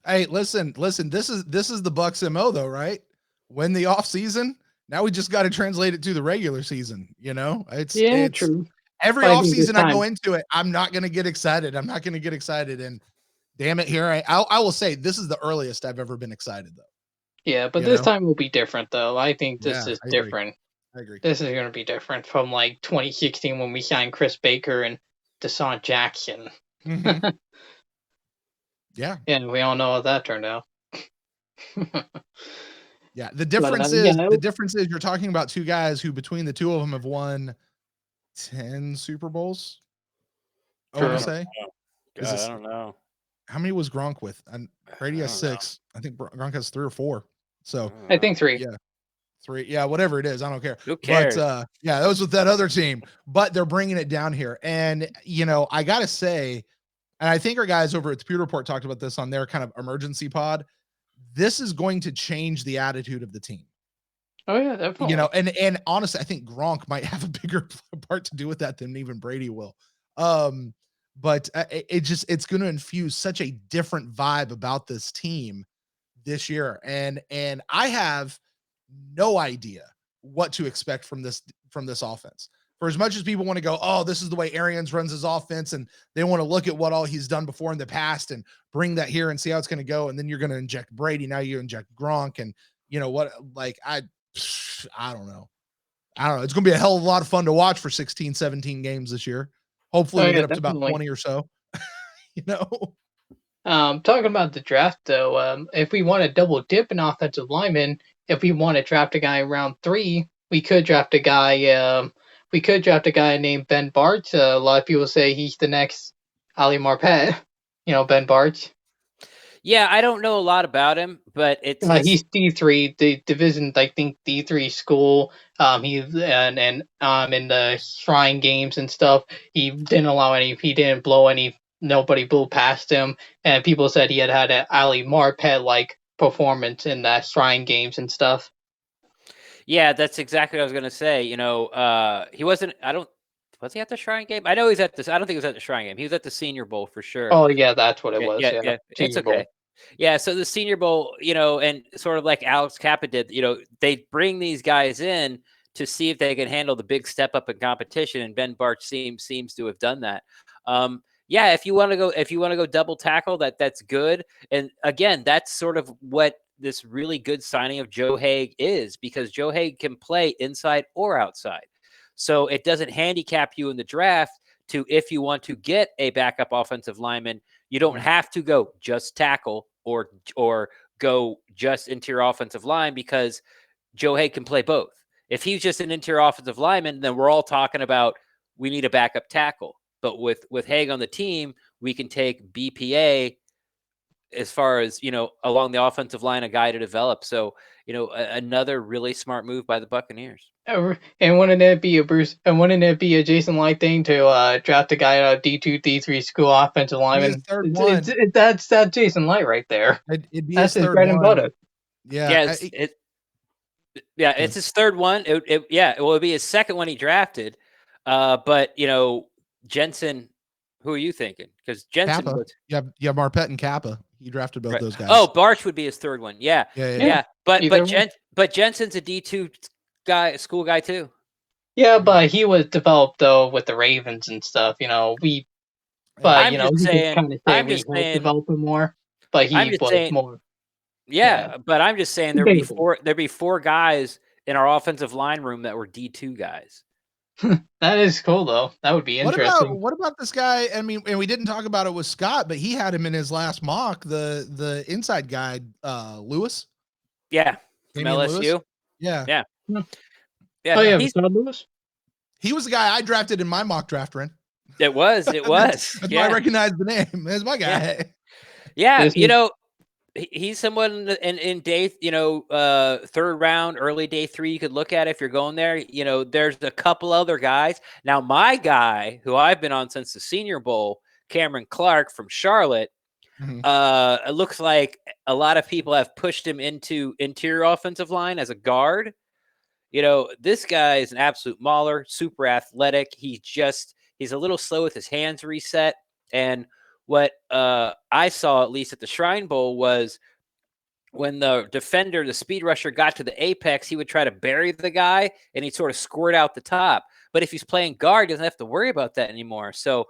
Hey, listen. This is the Bucks MO though, right? Win the off season. Now we just got to translate it to the regular season. It's true. Every off season I go into it, I'm not going to get excited. And damn it, here I will say this is the earliest I've ever been excited though. Yeah, but this time will be different though. I think this is different. I agree. This is going to be different from like 2016 when we signed Chris Baker and Deshaun Jackson. Mm-hmm. Yeah. And we all know how that turned out. Yeah. The difference is you're talking about two guys who between the two of them have won 10 Super Bowls. I want to say. God, I don't know. How many was Gronk with? And Brady has 6. I think Gronk has 3 or 4. So I think 3. Yeah. 3. Yeah, whatever it is. I don't care. Who cares? But yeah, that was with that other team. But they're bringing it down here. And, I got to say, and I think our guys over at the Pewter Report talked about this on their kind of emergency pod. This is going to change the attitude of the team. Oh, yeah, definitely. And honestly, I think Gronk might have a bigger part to do with that than even Brady will. But it's going to infuse such a different vibe about this team this year. And I have no idea what to expect from this offense. For as much as people want to go, oh, this is the way Arians runs his offense, and they want to look at what all he's done before in the past and bring that here and see how it's going to go. And then you're going to inject Brady. Now you inject Gronk, and I don't know. It's going to be a hell of a lot of fun to watch for 16, 17 games this year. Hopefully we get up to about 20 or so. Talking about the draft though, if we want to double dip an offensive lineman, if we want to draft a guy around 3, we could draft a guy. We could draft a guy named Ben Bartz. A lot of people say he's the next Ali Marpet. Ben Bartz. Yeah, I don't know a lot about him, but he's D3, the division, I think D3 school. He's and in the Shrine games and stuff, he didn't blow any. Nobody blew past him, and people said he had an Ali Marpet like performance in the Shrine games and stuff. Yeah, that's exactly what I was going to say. He wasn't. Was he at the Shrine game? I know he's at this. I don't think he was at the Shrine game. He was at the Senior Bowl for sure. Oh yeah, that's what it was. Yeah. It's okay. Bowl. Yeah, so the Senior Bowl, and sort of like Alex Kappa did, they bring these guys in to see if they can handle the big step up in competition, and Ben Bartz seems to have done that. Yeah, if you want to go double tackle, that's good. And again, that's sort of what this really good signing of Joe Haeg is, because Joe Haeg can play inside or outside. So it doesn't handicap you in the draft to, if you want to get a backup offensive lineman, you don't have to go just tackle or go just interior offensive line, because Joe Haig can play both. If he's just an interior offensive lineman, then we're all talking about we need a backup tackle. But with Haig on the team, we can take BPA as far as, along the offensive line, a guy to develop. So, another really smart move by the Buccaneers. And wouldn't it be a Jason Light thing to draft a guy out of D2, D3 school offensive lineman? That's Jason Light right there. It'd be That's his third bread and butter. Yeah. It's his third one. It would be his second one he drafted. But Jensen, who are you thinking? Because Jensen Kappa. was Marpet and Kappa. He drafted both those guys. Oh, Barch would be his third one. Yeah. But Jensen's a D2 guy, school guy too. Yeah, but he was developed though with the Ravens and stuff. We kind of say we helped develop him more, but he was more. Yeah, but I'm just saying there'd be four guys in our offensive line room that were D2 guys. That is cool though. That would be interesting. What about this guy? I mean, and we didn't talk about it with Scott, but he had him in his last mock, the inside guy, Lewis. Yeah, from LSU. Lewis? Yeah. Yeah. Oh yeah, Lewis. He was the guy I drafted in my mock draft, Ren. It was. That's why I recognize the name. That's my guy. Yeah, he's someone in day, third round, early day 3. You could look at if you're going there. There's a couple other guys. Now, my guy, who I've been on since the Senior Bowl, Cameron Clark from Charlotte. It looks like a lot of people have pushed him into interior offensive line as a guard. This guy is an absolute mauler, super athletic. He's a little slow with his hands reset. And what I saw, at least at the Shrine Bowl, was when the defender, the speed rusher, got to the apex, he would try to bury the guy and he'd sort of squirt out the top. But if he's playing guard, he doesn't have to worry about that anymore. So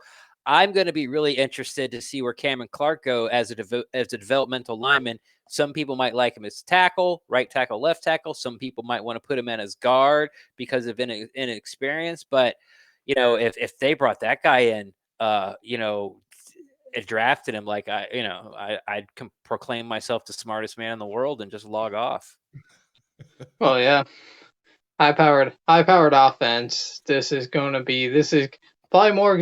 I'm going to be really interested to see where Cameron Clark go as a developmental lineman. Some people might like him as tackle, right tackle, left tackle. Some people might want to put him in as guard because of inexperience. But, if they brought that guy in, it drafted him, like I'd proclaim myself the smartest man in the world and just log off. Oh yeah, high-powered offense. This is probably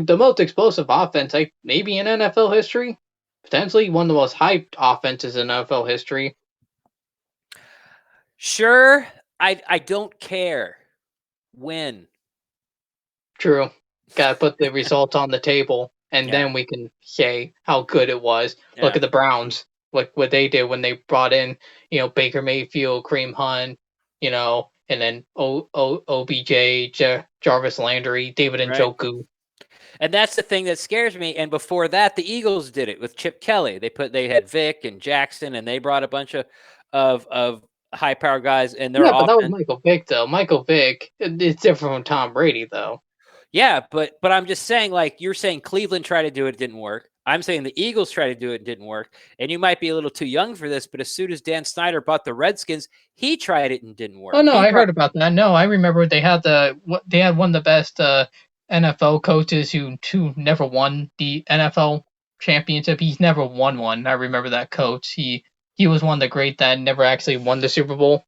the most explosive offense, like maybe in NFL history. Potentially one of the most hyped offenses in NFL history. Sure, I don't care. Win. True. Gotta put the results on the table. And then we can say how good it was. Yeah. Look at the Browns, like what they did when they brought in, Baker Mayfield, Kareem Hunt, and then OBJ, Jarvis Landry, David Njoku. And that's the thing that scares me. And before that, the Eagles did it with Chip Kelly. They had Vic and Jackson, and they brought a bunch of high-powered guys. And but that was Michael Vick, though. Michael Vick, it's different from Tom Brady, though. Yeah, but I'm just saying, like, you're saying Cleveland tried to do it didn't work. I'm saying the Eagles tried to do it and didn't work. And you might be a little too young for this, but as soon as Dan Snyder bought the Redskins, he tried it and didn't work. Oh no, I heard about that. No, I remember they had one of the best NFL coaches who never won the NFL championship. He's never won one. I remember that coach. He was one of the great that never actually won the Super Bowl.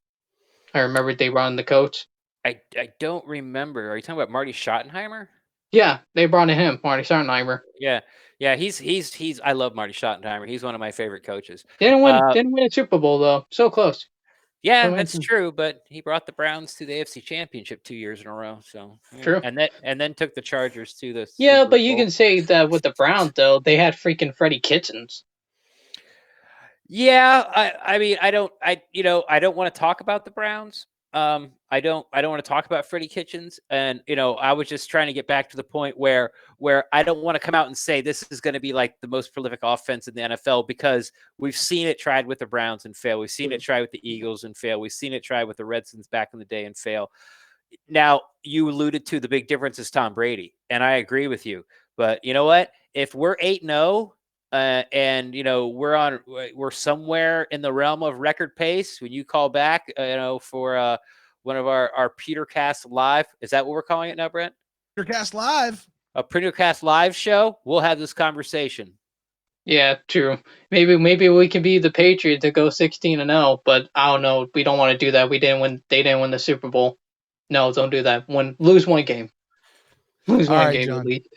I remember they run the coach. I don't remember. Are you talking about Marty Schottenheimer? Yeah, they brought in him, Marty Schottenheimer. Yeah. He's. I love Marty Schottenheimer. He's one of my favorite coaches. Didn't win a Super Bowl though. So close. Yeah, that's true. But he brought the Browns to the AFC Championship 2 years in a row. So true. And then took the Chargers to the Super Bowl. But you can say that with the Browns though, they had freaking Freddie Kitchens. Yeah, I mean, I don't want to talk about the Browns. I don't want to talk about Freddie Kitchens, and I was just trying to get back to the point where I don't want to come out and say this is going to be like the most prolific offense in the NFL, because we've seen it tried with the Browns and fail. We've seen it try with the Eagles and fail. We've seen it try with the Redskins back in the day and fail. Now, you alluded to the big difference is Tom Brady, and I agree with you. But you know what? If we're 8-0, and we're somewhere in the realm of record pace when you call back, for one of our PewterCast live. Is that what we're calling it now, Brent? PewterCast Live. A PewterCast live show. We'll have this conversation. Yeah, true. Maybe we can be the Patriots to go 16-0, but I don't know. We don't want to do that. They didn't win the Super Bowl. No, don't do that. Lose one game. Lose All one right, game John. at least.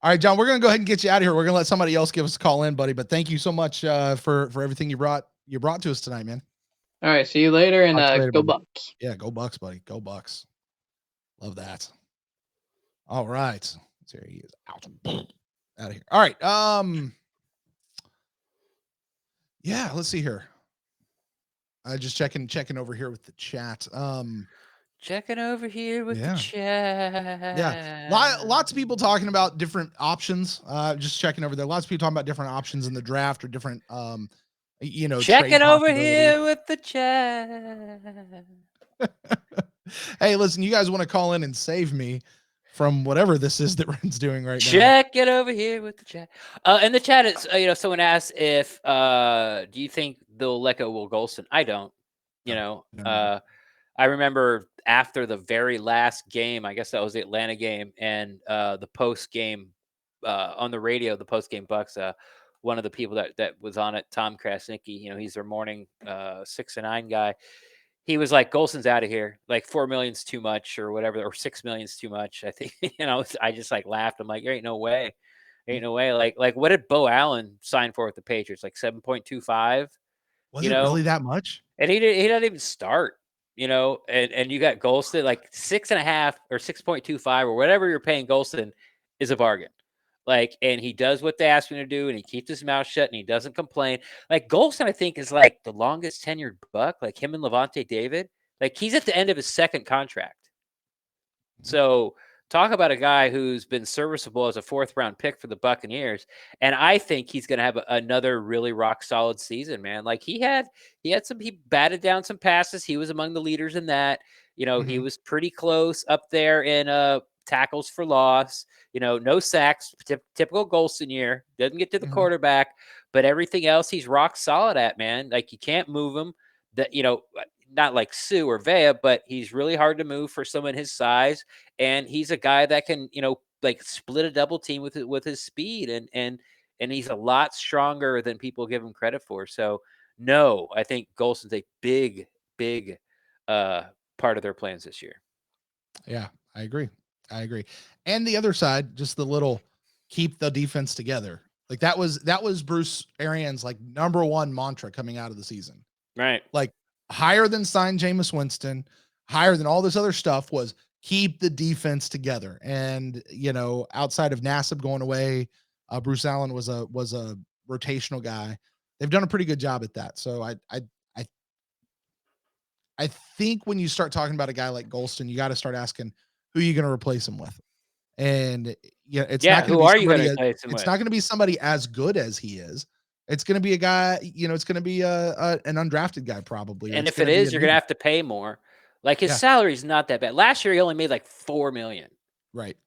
All right, John, we're gonna go ahead and get you out of here. We're gonna let somebody else give us a call in, buddy. But thank you so much for everything you brought to us tonight, man. All right, see you later, and Talk to you later, go buddy. Bucks. Yeah, go Bucks, buddy. Go Bucks. Love that. All right. There he is. Out of here. All right. Yeah, let's see here. Just checking over here with the chat. Checking over here with the chat. Yeah. Lots of people talking about different options. Just checking over there. Lots of people talking about different options in the draft or different checking trade over here with the chat. Hey, listen, you guys want to call in and save me from whatever this is that Ren's doing right now. Check it over here with the chat. In the chat, it's someone asked if do you think they'll let go Will Golston? I don't. No. I remember after the very last game, I guess that was the Atlanta game, and the post game on the radio, the post game Bucks. One of the people that was on it, Tom Krasnicki, he's their morning 6 and 9 guy. He was like, Golson's out of here. Like 4 million's too much or whatever, or 6 million's too much. I think, I just like laughed. I'm like, there ain't no way. Ain't no way. Like what did Bo Allen sign for with the Patriots? Like 7.25? Was it really that much? And he doesn't even start, and you got Golston, like 6.5 or 6.25 or whatever you're paying Golston is a bargain. Like, and he does what they ask him to do, and he keeps his mouth shut, and he doesn't complain. Like, Golston, I think, is like the longest tenured Buck, like him and Levante David. Like, he's at the end of his second contract. So, talk about a guy who's been serviceable as a 4th-round pick for the Buccaneers, and I think he's going to have another really rock-solid season, man. Like, he batted down some passes. He was among the leaders in that. He was pretty close up there in tackles for loss. No sacks, typical Golston year. Doesn't get to the quarterback, but everything else he's rock solid at, man. Like, you can't move him. Not like Sue or Vea, but he's really hard to move for someone his size. And he's a guy that can, like split a double team with his speed. And he's a lot stronger than people give him credit for. So no, I think Golston's a big part of their plans this year. Yeah, I agree. And the other side, just the little keep the defense together. Like that was Bruce Arians' like number one mantra coming out of the season. Right. Like higher than sign Jameis Winston, higher than all this other stuff was keep the defense together. And outside of Nassib going away, Bruce Allen was a rotational guy. They've done a pretty good job at that. So I think when you start talking about a guy like Golston, you got to start asking who you're going to replace him with. And it's not going to be somebody as good as he is. It's going to be a guy, it's going to be an undrafted guy probably. And if it is, you're going to have to pay more. Like his salary is not that bad. Last year he only made like $4 million. Right.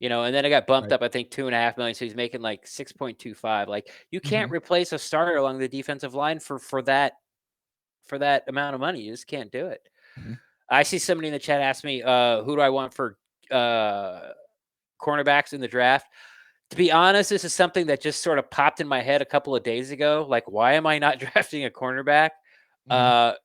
And then it got bumped up, I think $2.5 million. So he's making like 6.25. Like you can't replace a starter along the defensive line for that amount of money. You just can't do it. I see somebody in the chat ask me, who do I want for cornerbacks in the draft? To be honest, this is something that just sort of popped in my head a couple of days ago. Like, why am I not drafting a cornerback?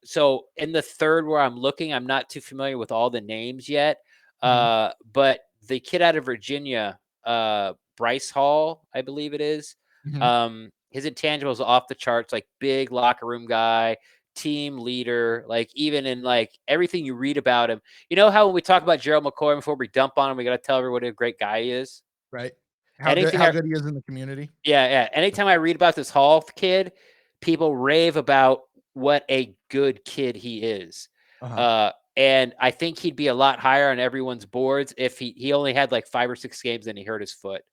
So in the third where I'm looking, I'm not too familiar with all the names yet. But the kid out of Virginia, Bryce Hall, I believe it is. His intangibles are off the charts, like big locker room guy, team leader, like even in like everything you read about him. You know how when we talk about Gerald McCoy before we dump on him, we got to tell everyone what a great guy he is. Right. How good he is in the community. Yeah. Anytime I read about this Hall kid, people rave about what a good kid he is. And I think he'd be a lot higher on everyone's boards if he only had like 5 or 6 games and he hurt his foot.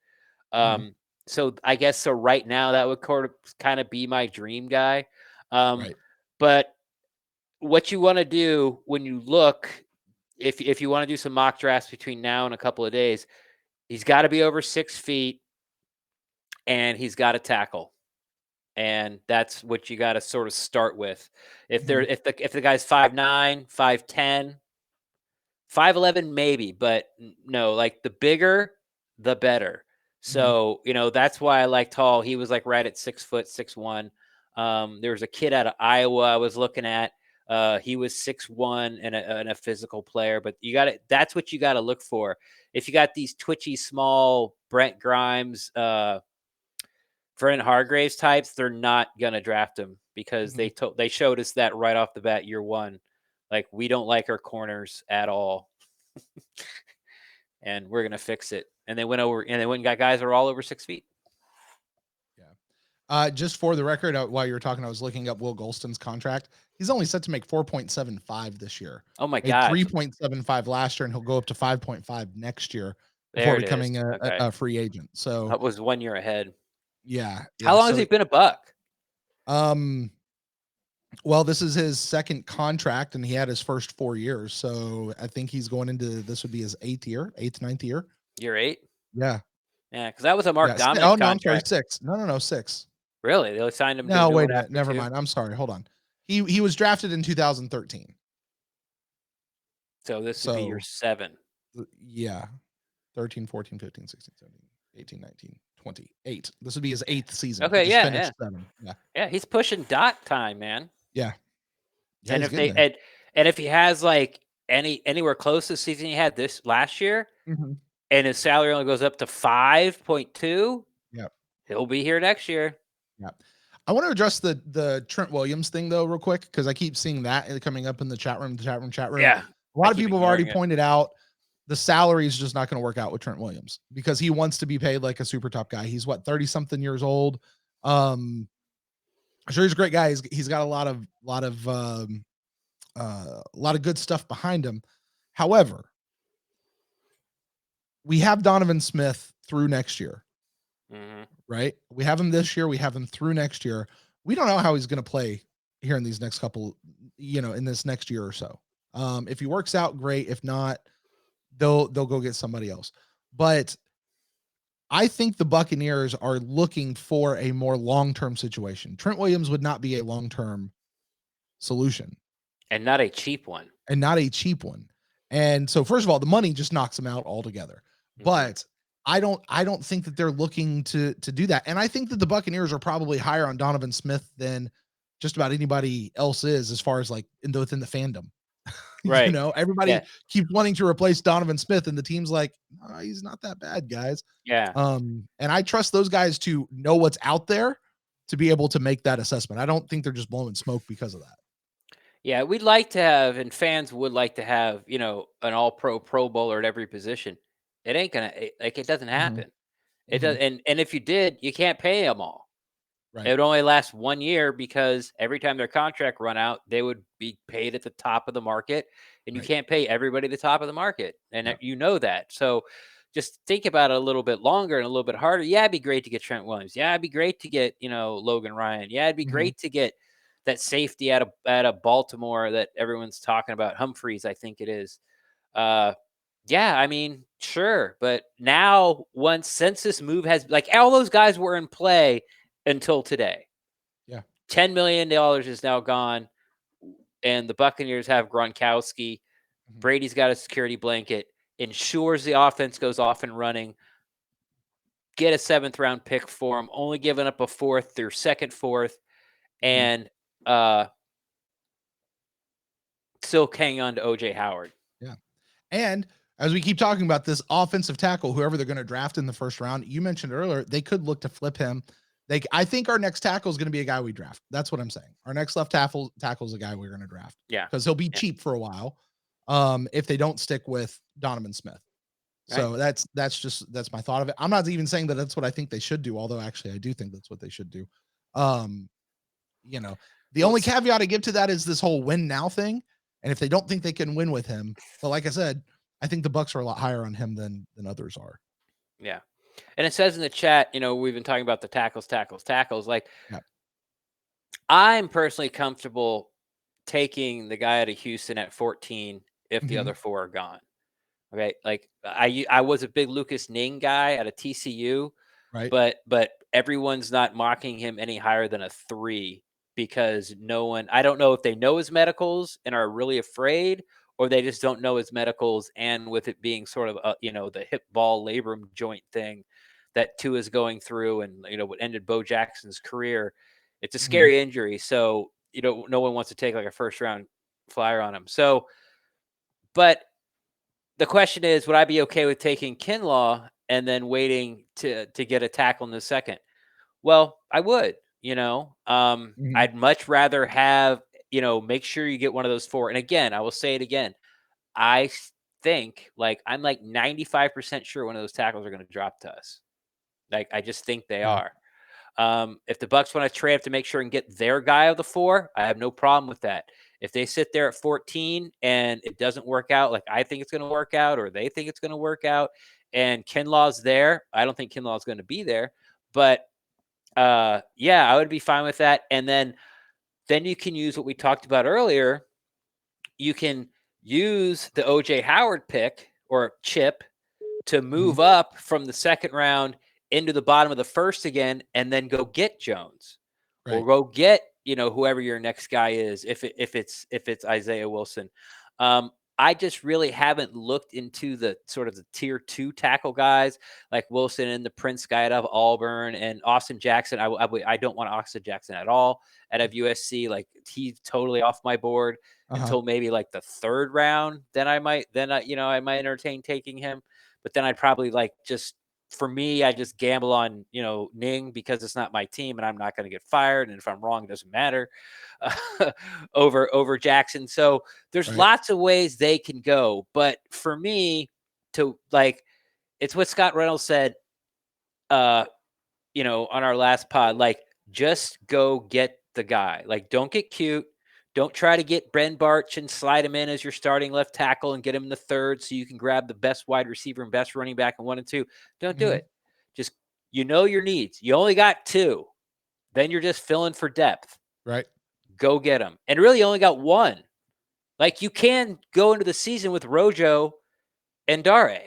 So I guess right now that would kind of be my dream guy. But what you want to do when you look, if you want to do some mock drafts between now and a couple of days, he's got to be over 6 feet and he's got to tackle. And that's what you got to sort of start with. If the guy's 5'9", 5'10", 5'11", maybe, but no, like the bigger, the better. So, that's why I like tall. He was like right at 6 foot, 6'1". There was a kid out of Iowa I was looking at. He was 6'1" and a physical player, but that's what you got to look for. If you got these twitchy, small Brent Grimes, Vernon Hargraves types, they're not going to draft him because they showed us that right off the bat, year one. Like, we don't like our corners at all. And we're going to fix it. And they went and got guys that are all over 6 feet. Yeah. Just for the record, while you were talking, I was looking up Will Golston's contract. He's only set to make 4.75 this year. Oh my God. 3.75 last year, and he'll go up to 5.5 next year before becoming a free agent. So that was 1 year ahead. Yeah. How long has he been a Buck? Well, this is his second contract, and he had his first 4 years. So I think he's going into, this would be his 9th year. Year 8? Yeah. Yeah, because that was a Mark Dominant contract. No, I'm sorry, 6. No, 6. Really? They signed him? No, wait a minute. Never mind. I'm sorry. Hold on. He was drafted in 2013. So this would be your 7. Yeah. 13, 14, 15, 16, 17, 18, 19, 20, 8. This would be his 8th season. Okay, he yeah. 7. Yeah. Yeah, he's pushing dot time, man. Yeah. And if he has like anywhere close to the season he had this last year, and his salary only goes up to 5.2, he'll be here next year. Yeah. I want to address the Trent Williams thing though, real quick, because I keep seeing that coming up in the chat room. Yeah. A lot of people have already pointed out the salary is just not going to work out with Trent Williams because he wants to be paid like a super top guy. He's 30 something years old. I'm sure he's a great guy. He's got a lot of good stuff behind him. However, we have Donovan Smith through next year, right? We have him this year. We have him through next year. We don't know how he's going to play here in these next couple, in this next year or so. If he works out, great. If not, they'll go get somebody else. But I think the Buccaneers are looking for a more long-term situation. Trent Williams would not be a long-term solution. And not a cheap one. And so, first of all, the money just knocks him out altogether. But I don't think that they're looking to do that. And I think that the Buccaneers are probably higher on Donovan Smith than just about anybody else is, as far as like within the fandom. Right. Everybody keeps wanting to replace Donovan Smith, and the team's like, oh, he's not that bad, guys. Yeah. And I trust those guys to know what's out there to be able to make that assessment. I don't think they're just blowing smoke because of that. Yeah, we'd like to have, and fans would like to have, an all-pro Pro Bowler at every position. It ain't gonna it doesn't happen. It does, and if you did, you can't pay them all. Right. It would only last 1 year because every time their contract run out, they would be paid at the top of the market, and you can't pay everybody the top of the market, and you know that. So just think about it a little bit longer and a little bit harder. Yeah, it'd be great to get Trent Williams. Yeah, it'd be great to get Logan Ryan. Yeah, it'd be great to get that safety out of Baltimore that everyone's talking about, Humphreys, I think it is. Yeah, I mean, sure, but now since this move has, like, all those guys were in play until today. Yeah. $10 million is now gone, and the Buccaneers have Gronkowski. Brady's got a security blanket, ensures the offense goes off and running. Get a 7th round pick for him, only giving up a 4th, their second 4th, and still hanging on to OJ Howard. Yeah. And as we keep talking about this offensive tackle, whoever they're going to draft in the first round, you mentioned earlier, they could look to flip him. I think our next tackle is going to be a guy we draft. That's what I'm saying. Our next left tackle is a guy we're going to draft. Yeah. Because he'll be cheap for a while. If they don't stick with Donovan Smith. Right. So that's my thought of it. I'm not even saying that that's what I think they should do, although actually I do think that's what they should do. The only caveat I give to that is this whole win now thing. And if they don't think they can win with him, but like I said, I think the Bucs are a lot higher on him than others are. Yeah. And it says in the chat, we've been talking about the tackles. Like, I'm personally comfortable taking the guy out of Houston at 14 if the other 4 are gone. Okay. Like, I was a big Lucas Ning guy out of TCU, right? But everyone's not mocking him any higher than a 3 because I don't know if they know his medicals and are really afraid, or they just don't know his medicals. And with it being sort of, the hip ball labrum joint thing that Tua is going through and, what ended Bo Jackson's career, it's a scary injury. So, no one wants to take like a first round flyer on him. So, but the question is, would I be okay with taking Kinlaw and then waiting to get a tackle in the second? Well, I would, I'd much rather have, make sure you get one of those 4. And again, I will say it again. I think I'm like 95% sure one of those tackles are going to drop to us. Like, I just think they are. If the Bucs want to trade to make sure and get their guy of the 4, I have no problem with that. If they sit there at 14 and it doesn't work out like I think it's going to work out, or they think it's going to work out, and Kinlaw's there, I don't think Kinlaw's going to be there. But I would be fine with that. And then you can use what we talked about earlier. You can use the OJ Howard pick or chip to move up from the second round into the bottom of the first again, and then go get Jones, or go get, whoever your next guy is. If it's Isaiah Wilson. I just really haven't looked into the sort of the tier 2 tackle guys like Wilson and the Prince guy out of Auburn and Austin Jackson. I don't want Austin Jackson at all out of USC. Like, he's totally off my board until maybe like the 3rd round. Then I might entertain taking him, but then I'd probably for me, I just gamble on, Ning because it's not my team and I'm not going to get fired. And if I'm wrong, it doesn't matter over Jackson. So there's lots of ways they can go. But for me it's what Scott Reynolds said, on our last pod, just go get the guy. Don't get cute. Don't try to get Ben Barch and slide him in as your starting left tackle and get him in the 3rd so you can grab the best wide receiver and best running back in 1 and 2. Don't do it. Just, your needs. You only got 2. Then you're just filling for depth. Right. Go get them. And really, you only got 1. You can go into the season with Rojo and Dare.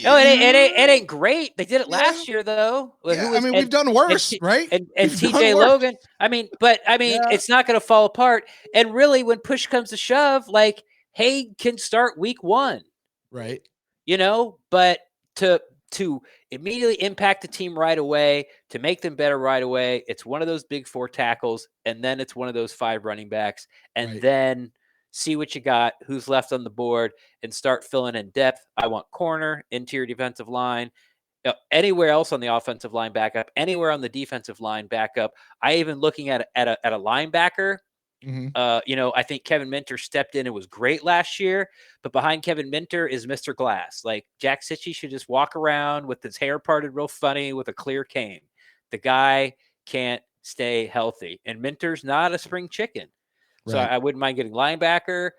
No, it ain't great. They did it last year, though. We've done worse, right? And TJ Logan. It's not going to fall apart. And really, when push comes to shove, Haig can start week 1, right? But to immediately impact the team right away, to make them better right away, it's one of those big 4 tackles, and then it's one of those 5 running backs, and then see what you got, who's left on the board, and start filling in depth. I want corner, interior defensive line, anywhere else on the offensive line backup, anywhere on the defensive line backup. I even looking at a linebacker. I think Kevin Minter stepped in and was great last year, but behind Kevin Minter is Mr. Glass. Jack Sitchy should just walk around with his hair parted real funny with a clear cane. The guy can't stay healthy, and Minter's not a spring chicken. So I wouldn't mind getting linebacker,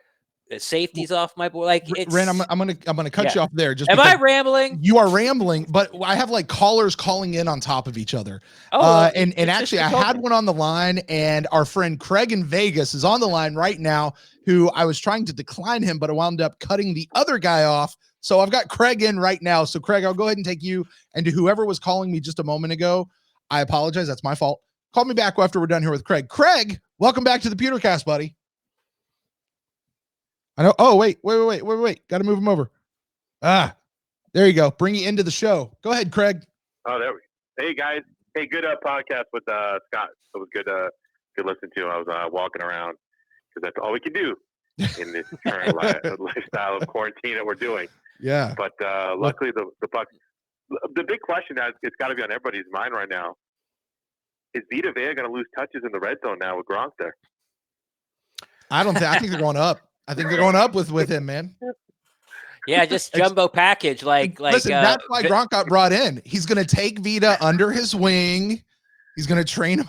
safeties off my board. Ren, I'm gonna cut you off there. Just am I rambling? You are rambling, but I have callers calling in on top of each other. And actually, I had one on the line, and our friend Craig in Vegas is on the line right now. Who I was trying to decline him, but I wound up cutting the other guy off. So I've got Craig in right now. So Craig, I'll go ahead and take you. And to whoever was calling me just a moment ago, I apologize. That's my fault. Call me back after we're done here with Craig. Craig, welcome back to the PewterCast, buddy. I know. Oh, wait. Got to move him over. There you go. Bring you into the show. Go ahead, Craig. Oh, there we go. Hey, guys. Hey, good podcast with Scott. It was good listening to him. I was walking around because that's all we can do in this current lifestyle of quarantine that we're doing. Yeah. But luckily, the Bucs. The big question that it's got to be on everybody's mind right now is Vita Vea going to lose touches in the red zone now with Gronk there? I think they're going up. I think they're going up with him, man. Yeah, just jumbo package. Listen, that's why Gronk got brought in. He's going to take Vita under his wing. He's going to train him.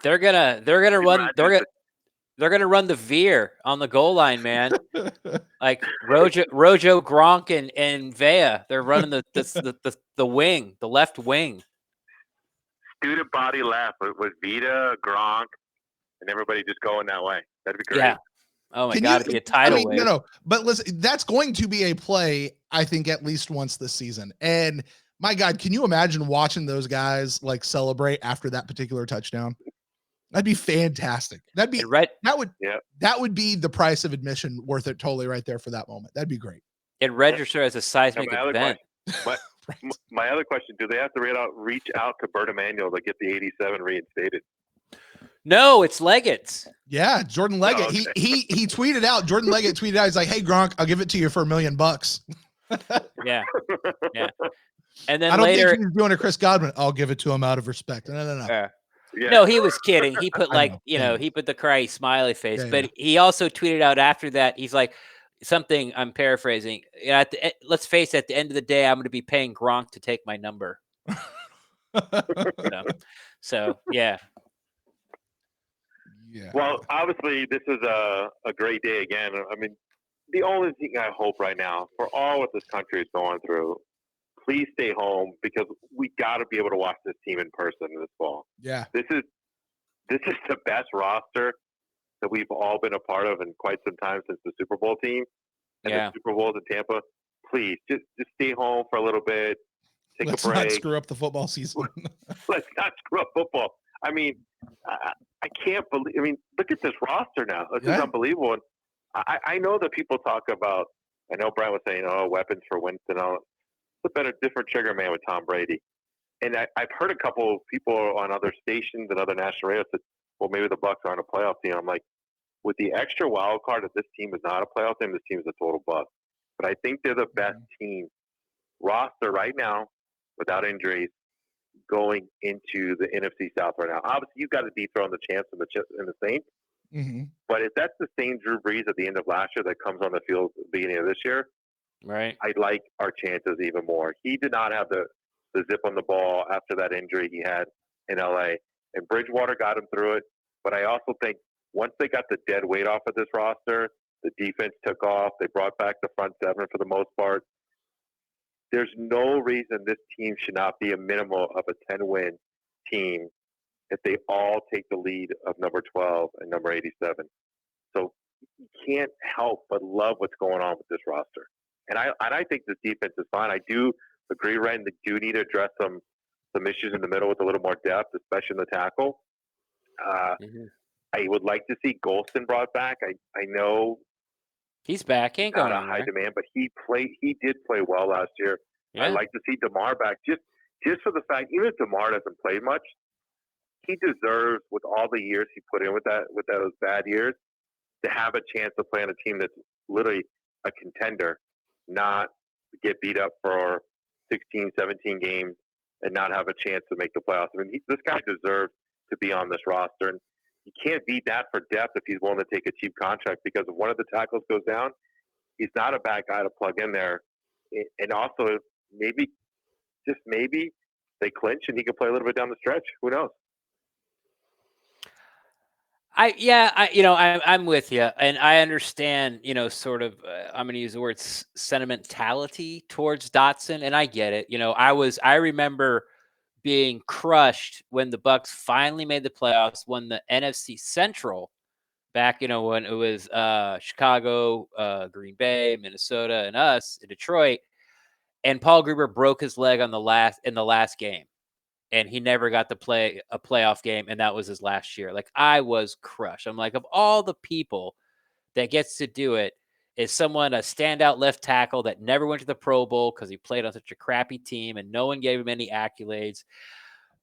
They're gonna run the veer on the goal line, man. Rojo, Gronk, and Vea. They're running the wing, the left wing. Student body left with Vita, Gronk, and everybody just going that way. That'd be great. Yeah. Oh my God, it'd be a tidal wave. No. But listen, that's going to be a play, I think, at least once this season. And my God, can you imagine watching those guys celebrate after that particular touchdown? That'd be fantastic. That would be the price of admission worth it totally right there for that moment. That'd be great. It register as a seismic event. My other question: do they have to reach out to Bert Emanuel to get the 87 reinstated? No, it's Leggett's. Yeah, Jordan Leggett. Oh, okay. He tweeted out. Jordan Leggett tweeted out. He's like, "Hey Gronk, I'll give it to you for $1 million." Yeah. And then I don't later, think he's doing a Chris Godwin. I'll give it to him out of respect. No. Yeah. No, he was kidding. He put he put the cry smiley face. But he also tweeted out after that. He's like something. I'm paraphrasing. Let's face it. At the end of the day, I'm going to be paying Gronk to take my number. So yeah. Yeah. Well, obviously, this is a great day again. I mean, the only thing I hope right now, for all what this country is going through, please stay home because we got to be able to watch this team in person this fall. Yeah. This is the best roster that we've all been a part of in quite some time since the Super Bowl team and the Super Bowls in Tampa. Please, just stay home for a little bit. Let's a break. Not screw up the football season. Let's not screw up football. I mean, I can't believe. I mean, look at this roster now. This is unbelievable. And I know that people talk about. I know Brian was saying, "Oh, weapons for Winston." It's a different trigger man with Tom Brady. And I've heard a couple of people on other stations and other national radios said, "Well, maybe the Bucs aren't a playoff team." I'm like, with the extra wild card that this team is not a playoff team, this team is a total bust. But I think they're the best team roster right now without injuries going into the NFC South right now. Obviously, you've got to dethrone the champs and the Saints. Mm-hmm. But if that's the same Drew Brees at the end of last year that comes on the field at the beginning of this year, right? I like our chances even more. He did not have the zip on the ball after that injury he had in LA. And Bridgewater got him through it. But I also think once they got the dead weight off of this roster, the defense took off. They brought back the front seven for the most part. There's no reason this team should not be a minimum of a 10-win team if they all take the lead of number 12 and number 87. So you can't help but love what's going on with this roster. And I think this defense is fine. I do agree, Ryan, they do need to address some issues in the middle with a little more depth, especially in the tackle. I would like to see Golston brought back. I know he's back. Ain't not going a high demand, but he did play well last year. Yeah. I'd like to see DeMar back just for the fact, even if DeMar doesn't play much, he deserves, with all the years he put in with those bad years, to have a chance to play on a team that's literally a contender, not get beat up for 16, 17 games and not have a chance to make the playoffs. I mean, this guy deserves to be on this roster. And you can't beat that for depth if he's willing to take a cheap contract, because if one of the tackles goes down, he's not a bad guy to plug in there. And also, maybe, just maybe, they clinch and he can play a little bit down the stretch. Who knows? I'm with you, and I understand, sort of, I'm going to use the word sentimentality towards Dotson, and I get it. I remember being crushed when the Bucs finally made the playoffs, won the NFC Central back, when it was Chicago, Green Bay, Minnesota, and us in Detroit, and Paul Gruber broke his leg in the last game. And he never got to play a playoff game, and that was his last year. Like, I was crushed. I'm like, of all the people that gets to do it, is someone a standout left tackle that never went to the Pro Bowl because he played on such a crappy team and no one gave him any accolades.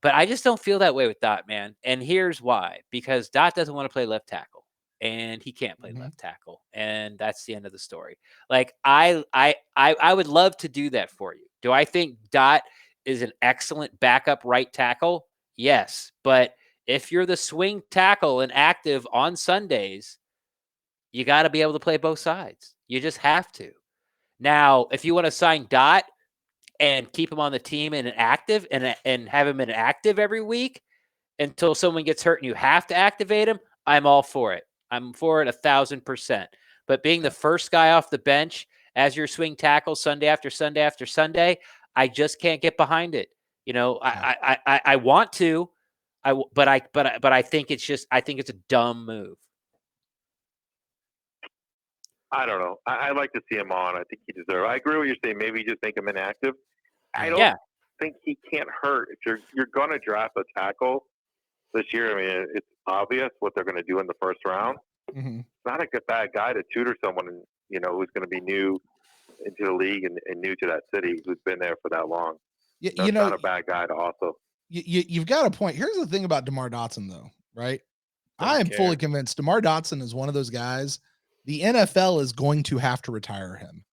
But I just don't feel that way with Dot, man. And here's why. Because Dot doesn't want to play left tackle, and he can't play left tackle. And that's the end of the story. Like, I would love to do that for you. Do I think Dot is an excellent backup right tackle? Yes. But if you're the swing tackle and active on Sundays, you got to be able to play both sides. You just have to. Now, if you want to sign Dot and keep him on the team and active and have him inactive every week until someone gets hurt and you have to activate him, I'm all for it. I'm for it 1,000%. But being the first guy off the bench as your swing tackle Sunday after Sunday after Sunday, I just can't get behind it. I want to, but I think it's a dumb move. I don't know. I like to see him on. I think he deserves. I agree with what you're saying. Maybe just make him inactive. I don't think he can't hurt. If you're going to draft a tackle, this year. I mean, it's obvious what they're going to do in the first round. Mm-hmm. It's not a bad guy to tutor someone, who's going to be new into the league and new to that city, who's been there for that long. It's not a bad guy to also. You've got a point. Here's the thing about DeMar Dotson, though, right? I am fully convinced DeMar Dotson is one of those guys. The NFL is going to have to retire him.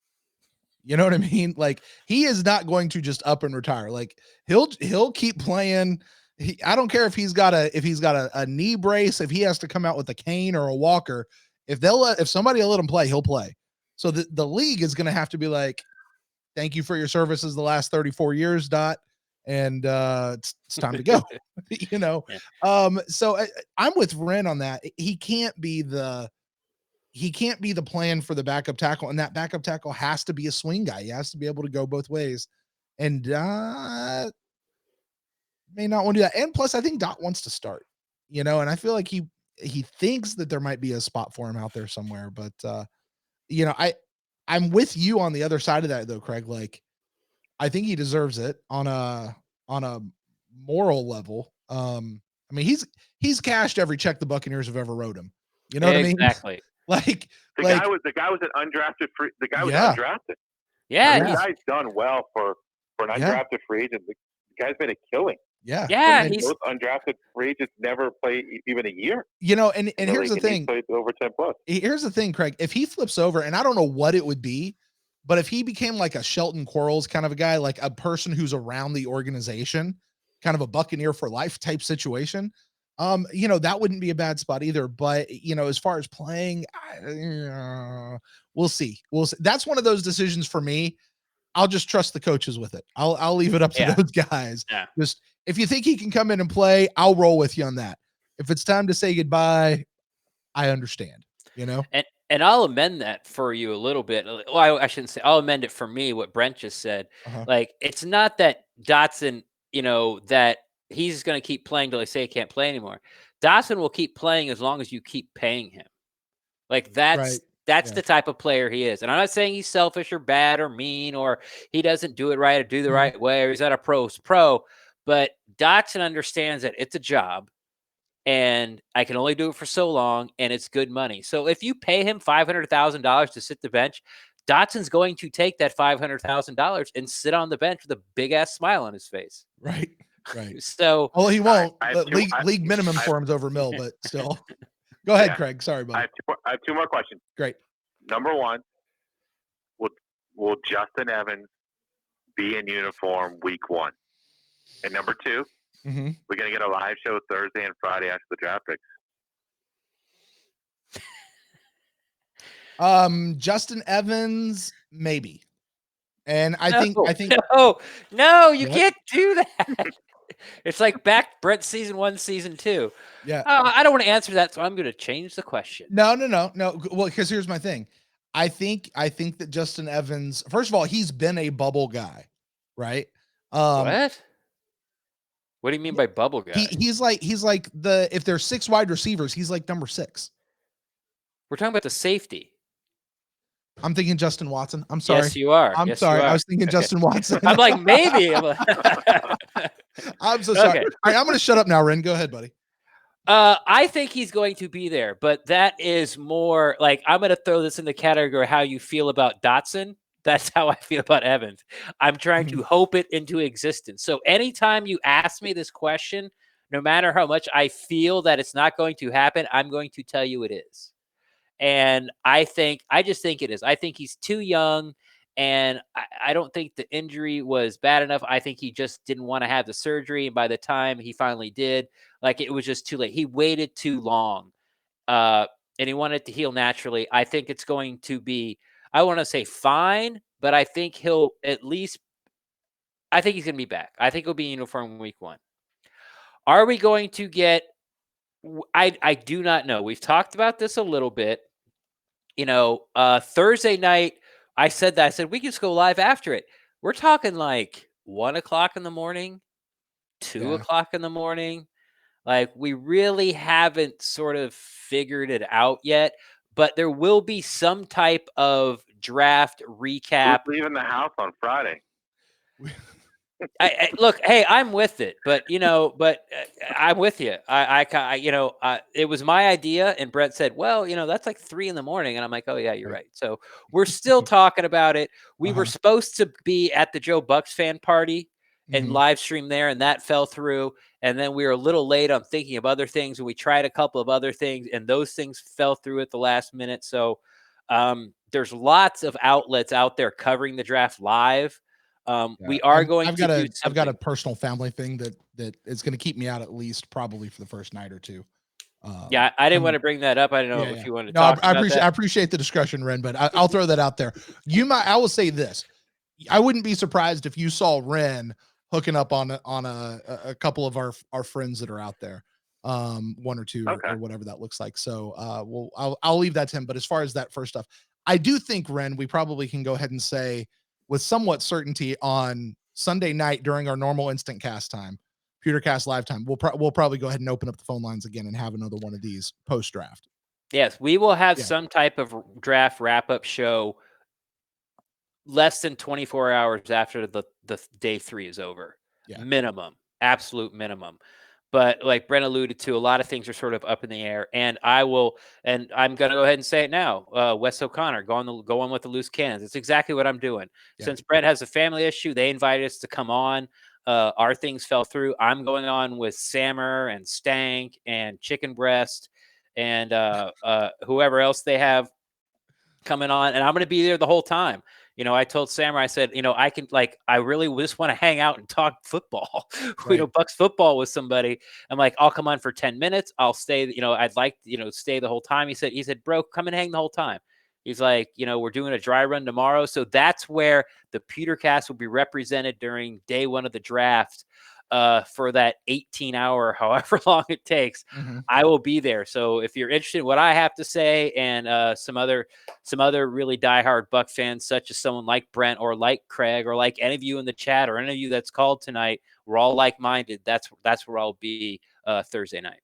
You know what I mean? Like, he is not going to just up and retire. Like, he'll keep playing. I don't care if he's got a knee brace, if he has to come out with a cane or a walker. If somebody will let him play, he'll play. So the league is going to have to be like, thank you for your services the last 34 years, Dot. And it's time to go. Yeah. So I'm with Ren on that. He can't be the plan for the backup tackle, and that backup tackle has to be a swing guy. He has to be able to go both ways, and Dot may not want to do that. And plus, I think Dot wants to start, and I feel like he thinks that there might be a spot for him out there somewhere. But I'm with you on the other side of that, though, Craig. Like, I think he deserves it on a moral level. I mean, he's cashed every check the Buccaneers have ever wrote him. You know what I mean? Exactly. The guy was an undrafted free. The guy was undrafted. Yeah, the guy's done well for an undrafted free agent. The guy's made a killing. Yeah. Those undrafted free agents never play even a year. And here's the thing. He played over 10 plus. Here's the thing, Craig. If he flips over, and I don't know what it would be, but if he became like a Shelton Quarles kind of a guy, like a person who's around the organization, kind of a Buccaneer for life type situation, that wouldn't be a bad spot either. But, as far as playing, we'll see. That's one of those decisions for me. I'll just trust the coaches with it. I'll leave it up to those guys. Yeah. Just, if you think he can come in and play, I'll roll with you on that. If it's time to say goodbye, I understand, And I'll amend that for you a little bit. Well, I shouldn't say. I'll amend it for me. What Brent just said. Like, it's not that Dotson, that he's going to keep playing till they say he can't play anymore. Dotson will keep playing as long as you keep paying him. Like, that's the type of player he is. And I'm not saying he's selfish or bad or mean or he doesn't do it right or do the right way or he's not a pro. But Dotson understands that it's a job. And I can only do it for so long, and it's good money. So if you pay him $500,000 to sit the bench, Dotson's going to take that $500,000 and sit on the bench with a big ass smile on his face. Right. So, he won't. League minimum for him's over mil, but still. Go ahead, Craig. Sorry, buddy. I have two more questions. Great. Number one, will Justin Evans be in uniform week 1? And number two. Mm-hmm. We're going to get a live show Thursday and Friday after the draft picks. Justin Evans, maybe. And I think no, you can't do that. It's like back Brett season 1, season 2. Yeah. I don't want to answer that, so I'm going to change the question. No. Well, because here's my thing. I think that Justin Evans, first of all, he's been a bubble guy, right? What? What do you mean by bubble guy? He's like if there's 6 wide receivers, he's like number 6. We're talking about the safety. I'm thinking Justin Watson. I'm sorry. Yes, you are. I'm sorry. I was thinking Justin Watson. I'm like, maybe. I'm so sorry. All right, I'm going to shut up now, Ren. Go ahead, buddy. I think he's going to be there, but that is more like, I'm going to throw this in the category how you feel about Dotson. That's how I feel about Evans. I'm trying to hope it into existence. So anytime you ask me this question, no matter how much I feel that it's not going to happen, I'm going to tell you it is. And I just think it is. I think he's too young, and I don't think the injury was bad enough. I think he just didn't want to have the surgery, and by the time he finally did, like, it was just too late. He waited too long, and he wanted to heal naturally. I think it's going to be, I want to say fine, but I think he'll at least, I think he's going to be back. I think he'll be in uniform week 1. Are we going to get, I do not know. We've talked about this a little bit. Thursday night, I said we can just go live after it. We're talking like 1 o'clock in the morning, 2 o'clock in the morning. Like, we really haven't sort of figured it out yet, but there will be some type of draft recap. Who's leaving the house on Friday? Look, hey, I'm with it, but I'm with you. It was my idea, and Brett said, "Well, that's like 3 a.m," and I'm like, "Oh yeah, you're right." So we're still talking about it. We were supposed to be at the Joe Bucks fan party and live stream there, and that fell through. And then we were a little late on thinking of other things, and we tried a couple of other things, and those things fell through at the last minute. So there's lots of outlets out there covering the draft live. We are going to do something. I've got a personal family thing that is going to keep me out at least probably for the first night or two. Yeah, I didn't want to bring that up. I don't know if you want to No, talk about I that. appreciate the discussion, Ren, but I'll throw that out there. I will say this. I wouldn't be surprised if you saw Ren hooking up on a couple of our friends that are out there. One or two or whatever that looks like. So I'll leave that to him. But as far as that first stuff, I do think, Ren, we probably can go ahead and say with somewhat certainty on Sunday night during our normal instant cast time, PewterCast live time, we'll probably go ahead and open up the phone lines again and have another one of these post draft. Yes, we will have some type of draft wrap up show less than 24 hours after the day 3 is over. Minimum, absolute minimum. But like Brent alluded to, a lot of things are sort of up in the air, and I'm going to go ahead and say it now. Wes O'Connor, go on with the loose cannons. It's exactly what I'm doing. Since Brent has a family issue, they invited us to come on. Our things fell through. I'm going on with Sammer and Stank and Chicken Breast and whoever else they have coming on, and I'm going to be there the whole time. I told Sammer, I said, I really just want to hang out and talk football, Bucks football with somebody. I'm like, I'll come on for 10 minutes. I'll stay, I'd like, stay the whole time. He said, bro, come and hang the whole time. He's like, we're doing a dry run tomorrow. So that's where the PewterCast will be represented during day 1 of the draft. For that 18-hour, however long it takes, I will be there. So if you're interested in what I have to say and some other really diehard Buck fans, such as someone like Brent or like Craig or like any of you in the chat or any of you that's called tonight, we're all like-minded. That's where I'll be Thursday night.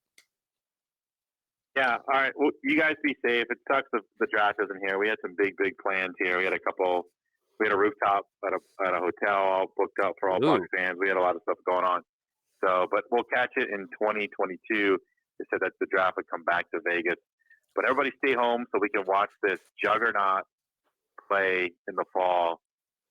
Yeah. All right. Well, you guys be safe. It sucks that the draft isn't here. We had some big plans here. We had a rooftop at a hotel all booked up for all Bucs fans. We had a lot of stuff going on. So, but we'll catch it in 2022. They said that the draft would come back to Vegas. But everybody stay home so we can watch this juggernaut play in the fall.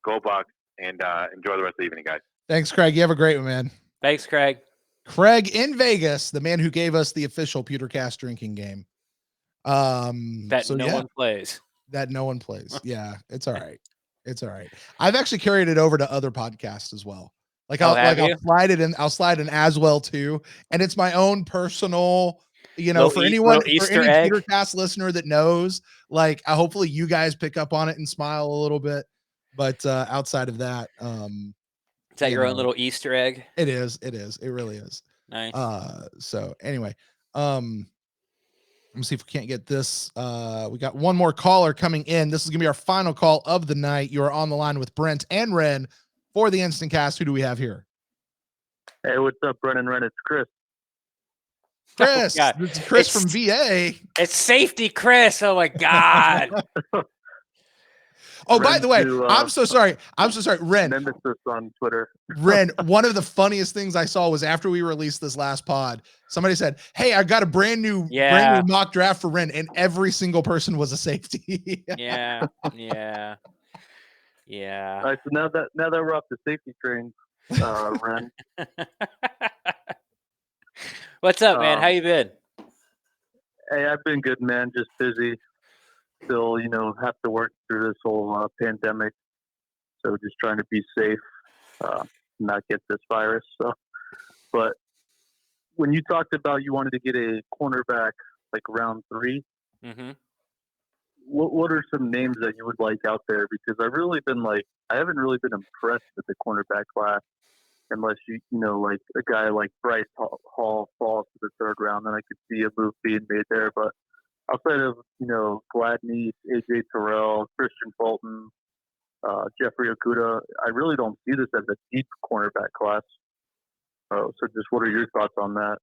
Go Bucs, and enjoy the rest of the evening, guys. Thanks, Craig. You have a great one, man. Thanks, Craig. Craig in Vegas, the man who gave us the official PewterCast drinking game. That no one plays. That no one plays. Yeah, it's all right. It's all right. I've actually carried it over to other podcasts as well. I'll slide it in. I'll slide in as well too. And it's my own personal, for any PewterCast listener that knows, hopefully you guys pick up on it and smile a little bit. But outside of that, is that your own little Easter egg? It is. It really is. Nice. So anyway, let me see if we can't get this. We got one more caller coming in. This is going to be our final call of the night. You are on the line with Brent and Ren for the Instant Cast. Who do we have here? Hey, what's up, Brent and Ren? It's Chris. Chris. Oh, this is Chris from VA. It's safety, Chris. Oh, my God. Oh, by the way, I'm so sorry. Ren. Nemesis on Twitter. Ren, one of the funniest things I saw was after we released this last pod, somebody said, "Hey, I got a brand new mock draft for Ren," and every single person was a safety. Yeah. All right, so now that we're off the safety train, Ren. What's up, man? How you been? Hey, I've been good, man. Just busy. Still, have to work through this whole pandemic. So just trying to be safe, not get this virus. So, but when you talked about you wanted to get a cornerback like round 3, what are some names that you would like out there? Because I haven't really been impressed with the cornerback class, unless like a guy like Bryce Hall falls to the 3rd round, then I could see a move being made there. But outside of, Gladney, AJ Terrell, Christian Fulton, Jeffrey Okudah, I really don't see this as a deep cornerback class. So just what are your thoughts on that?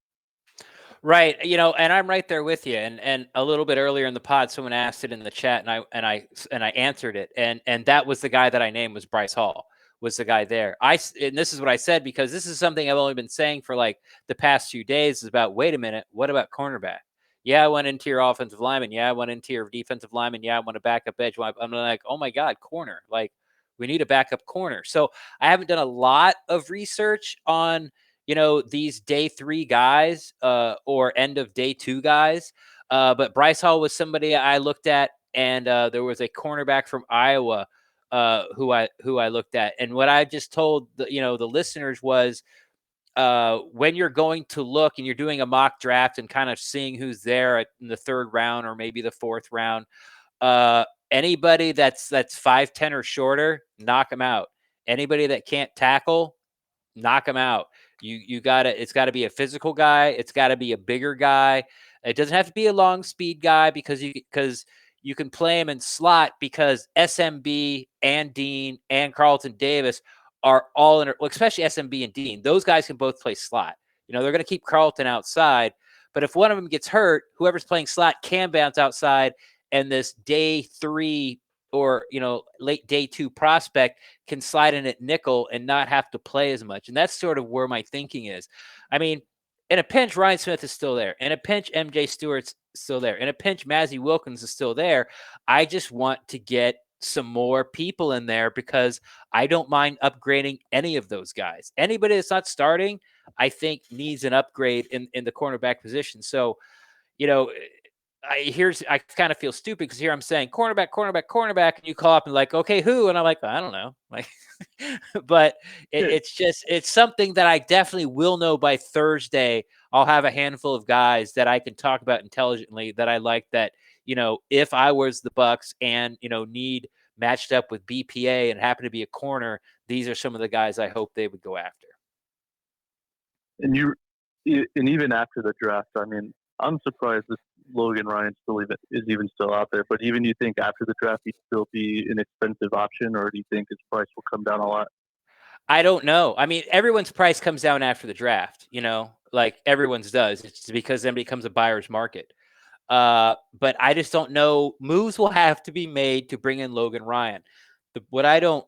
Right. And I'm right there with you. And a little bit earlier in the pod, someone asked it in the chat and I answered it. And that was the guy that I named was Bryce Hall. was the guy there. And this is what I said, because this is something I've only been saying for like the past few days, is about, wait a minute, what about cornerback? Yeah, I went into your offensive lineman. Yeah, I went into your defensive lineman. Yeah, I want a backup edge. I'm like, oh my God, corner. Like, we need a backup corner. So I haven't done a lot of research on, these day 3 guys or end of day 2 guys. But Bryce Hall was somebody I looked at, and there was a cornerback from Iowa who I looked at. And what I just told the listeners was, when you're going to look and you're doing a mock draft and kind of seeing who's there in the 3rd round or maybe the 4th round, anybody that's 5'10" or shorter, knock them out. Anybody that can't tackle, knock them out. It's got to be a physical guy. It's got to be a bigger guy. It doesn't have to be a long speed guy, because you can play him in slot, because SMB and Dean and Carlton Davis are all especially SMB and Dean. Those guys can both play slot. They're going to keep Carlton outside, but if one of them gets hurt, whoever's playing slot can bounce outside, and this day 3 or late day 2 prospect can slide in at nickel and not have to play as much. And that's sort of where my thinking is. I mean, in a pinch, Ryan Smith is still there. In a pinch, MJ Stewart's still there. In a pinch, Mazzy Wilkins is still there. I just want to get some more people in there, because I don't mind upgrading any of those guys. Anybody that's not starting, I think, needs an upgrade in the cornerback position. So, I kind of feel stupid, because here I'm saying cornerback, and you call up and like, okay, who? And I'm like, I don't know. Like, but it's something that I definitely will know by Thursday. I'll have a handful of guys that I can talk about intelligently that I like, that, if I was the Bucs and, need matched up with BPA and happen to be a corner, these are some of the guys I hope they would go after. And even after the draft, I mean, I'm surprised this Logan Ryan is even still out there. But even you think after the draft he'd still be an expensive option, or do you think his price will come down a lot? I don't know. I mean, everyone's price comes down after the draft, like everyone's does. It's because then it becomes a buyer's market. But I just don't know. Moves will have to be made to bring in Logan Ryan. What I don't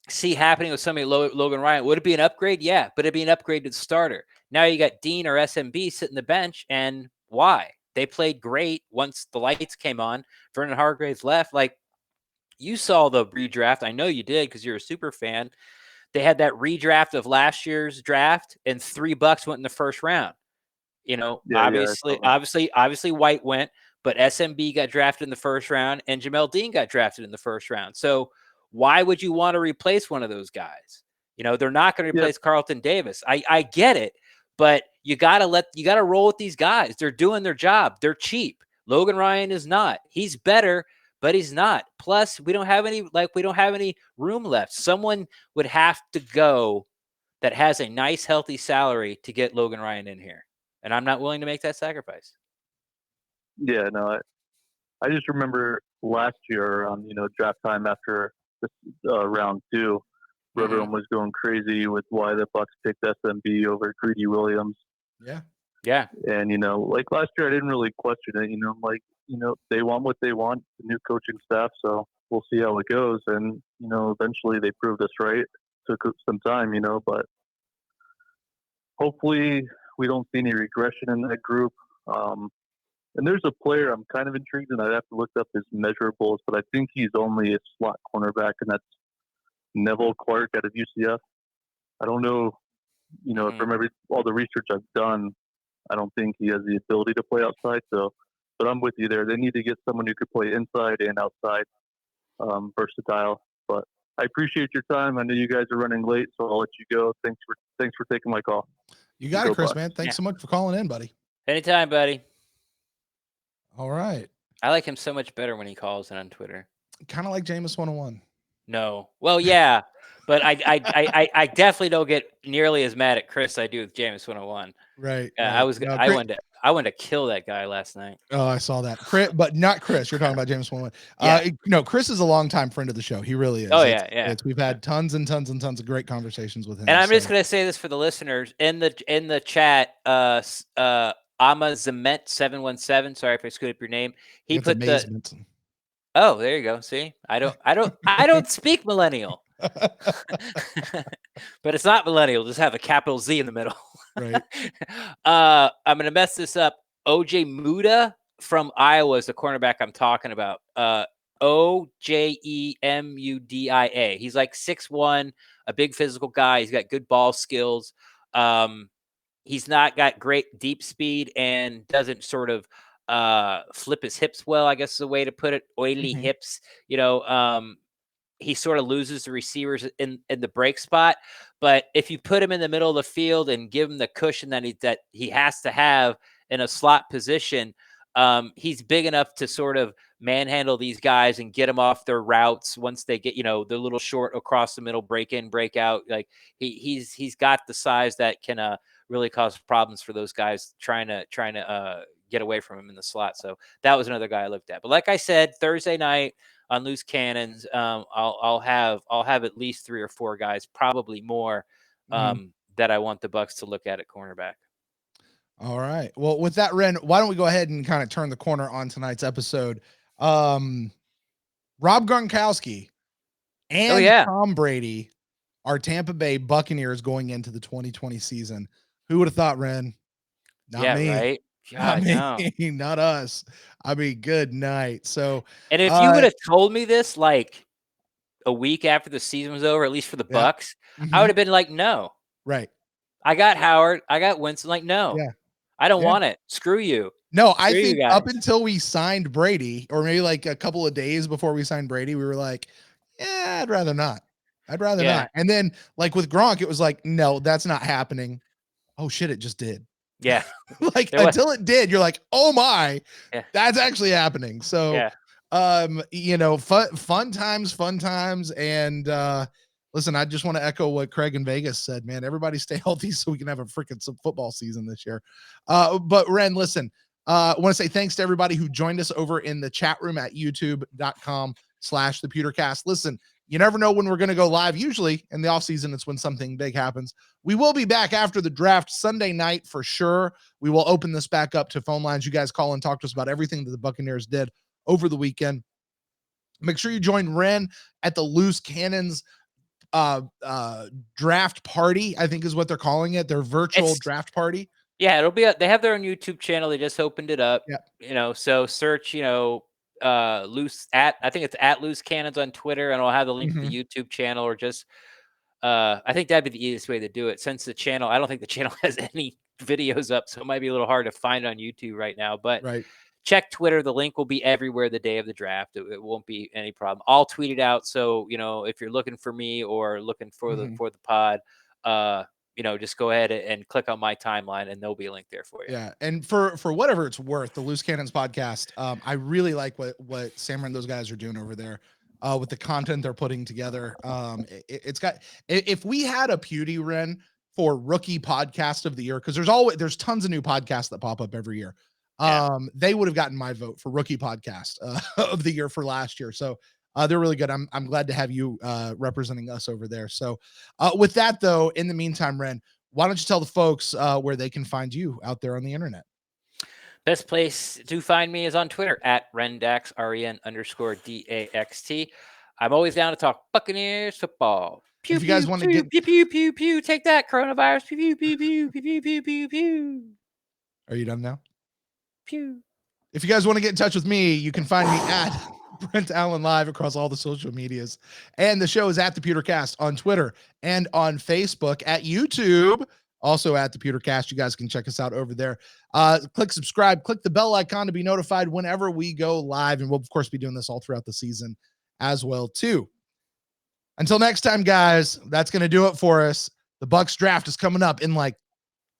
see happening with somebody Logan Ryan, would it be an upgrade? Yeah, but it'd be an upgrade to the starter. Now you got Dean or SMB sitting the bench, and why? They played great once the lights came on. Vernon Hargraves left. Like, you saw the redraft. I know you did, because you're a super fan. They had that redraft of last year's draft, and $3 went in the first round. Obviously White went, but SMB got drafted in the first round, and Jamel Dean got drafted in the first round. So why would you want to replace one of those guys? They're not going to replace Carlton Davis. I get it, but you got to roll with these guys. They're doing their job. They're cheap. Logan Ryan is not. He's better, but he's not. Plus, we don't have any room left. Someone would have to go that has a nice, healthy salary to get Logan Ryan in here. And I'm not willing to make that sacrifice. Yeah, no, I just remember last year, draft time after this, round 2, everyone was going crazy with why the Bucs picked SMB over Greedy Williams. Yeah. Yeah. And, like last year, I didn't really question it. They want what they want, the new coaching staff. So we'll see how it goes. And, eventually they proved us right. Took some time, but hopefully we don't see any regression in that group. And there's a player I'm kind of intrigued, and I'd have to look up his measurables, but I think he's only a slot cornerback, and that's Neville Clark out of UCF. I don't know, from all the research I've done, I don't think he has the ability to play outside. So, but I'm with you there. They need to get someone who could play inside and outside, versatile. But I appreciate your time. I know you guys are running late, so I'll let you go. Thanks for taking my call. You got it, Chris, man. Thanks so much for calling in, buddy. Anytime, buddy. All right. I like him so much better when he calls than on Twitter. Kind of like Jameis 101. No. Well, yeah, but I definitely don't get nearly as mad at Chris as I do with Jameis 101. Right. I wanted to kill that guy last night. Oh, I saw that. Chris, but not Chris. You're talking about Jameis 101. No, Chris is a longtime friend of the show. He really is. Oh, yeah. We've had tons and tons and tons of great conversations with him. And I'm just gonna say this for the listeners in the chat. Ama Zemet 717. Sorry if I screwed up your name. He put the. Oh, there you go. See, I don't speak millennial. But it's not millennial. Just have a capital Z in the middle. Right. I'm going to mess this up. OJ Muda from Iowa is the cornerback I'm talking about. Ojemudia. He's like 6'1", a big physical guy. He's got good ball skills. He's not got great deep speed and doesn't sort of flip his hips well, I guess is the way to put it. Oily hips, he sort of loses the receivers in the break spot. But if you put him in the middle of the field and give him the cushion that he has to have in a slot position, he's big enough to sort of manhandle these guys and get them off their routes once they get, they're a little short across the middle, break in, break out. Like he's got the size that can really cause problems for those guys trying to get away from him in the slot. So that was another guy I looked at. But like I said, Thursday night on Loose Cannons, I'll have at least 3 or 4 guys, probably more, that I want the Bucs to look at cornerback. All right. Well, with that, Ren, why don't we go ahead and kind of turn the corner on tonight's episode? Rob Gronkowski and Tom Brady are Tampa Bay Buccaneers going into the 2020 season. Who would have thought, Ren? Not me. Right? God, not me. No. Not us. I mean, good night. So, and if you would have told me this like a week after the season was over, at least for the Bucs, I would have been like, no. Right. I got Howard. I got Winston. Like, no. Yeah. I don't want it. Screw you. No, I think up until we signed Brady, or maybe like a couple of days before we signed Brady, we were like, yeah, I'd rather not. Not. And then like with Gronk, it was like, no, that's not happening. Oh shit, it just did. Yeah. Like until it did, you're like, oh my, that's actually happening. So fun times. And listen, I just want to echo what Craig in Vegas said, man. Everybody stay healthy so we can have a freaking football season this year. But Ren, listen, I want to say thanks to everybody who joined us over in the chat room at youtube.com/thepewtercast. Listen, you never know when we're going to go live. Usually in the offseason, it's when something big happens. We will be back after the draft Sunday night for sure. We will open this back up to phone lines. You guys call and talk to us about everything that the Buccaneers did over the weekend. Make sure you join Ren at the Loose Cannons draft party, I think is what they're calling it. Their virtual draft party. Yeah, it'll be they have their own YouTube channel. They just opened it up. Yeah. So search, Loose I think it's at Loose Cannons on Twitter, and I'll have the link to the YouTube channel, or just I think that'd be the easiest way to do it, since the channel, I don't think the channel has any videos up, so it might be a little hard to find on YouTube right now. But check Twitter. The link will be everywhere the day of the draft. It won't be any problem. I'll tweet it out. So, if you're looking for me or looking for the pod, just go ahead and click on my timeline, and there'll be a link there for you. Yeah. And for whatever it's worth, the Loose Cannons podcast, I really like what Sam and those guys are doing over there with the content they're putting together. It's got, if we had a Pewty, Ren, for rookie podcast of the year, because there's tons of new podcasts that pop up every year. They would have gotten my vote for rookie podcast of the year for last year. So they're really good. I'm glad to have you representing us over there. So with that though, in the meantime, Ren, why don't you tell the folks where they can find you out there on the internet? Best place to find me is on Twitter at Rendax, REN_DAXT. I'm always down to talk Buccaneers football. Pew, if you guys want to get pew, pew, pew, pew, take that coronavirus. Pew, pew, pew, pew, pew, pew, pew, pew. Are you done now? Pew. If you guys want to get in touch with me, you can find me at Brent Allen Live across all the social medias. And the show is at the PewterCast on Twitter and on Facebook, at YouTube, also at the PewterCast. You guys can check us out over there. Click subscribe, click the bell icon to be notified whenever we go live. And we'll, of course, be doing this all throughout the season as well, too. Until next time, guys, that's going to do it for us. The Bucs draft is coming up in like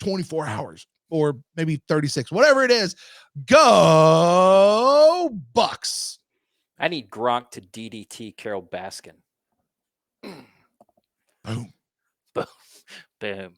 24 hours. Or maybe 36, whatever it is. Go Bucs. I need Gronk to DDT Carol Baskin. Boom. Boom. Boom.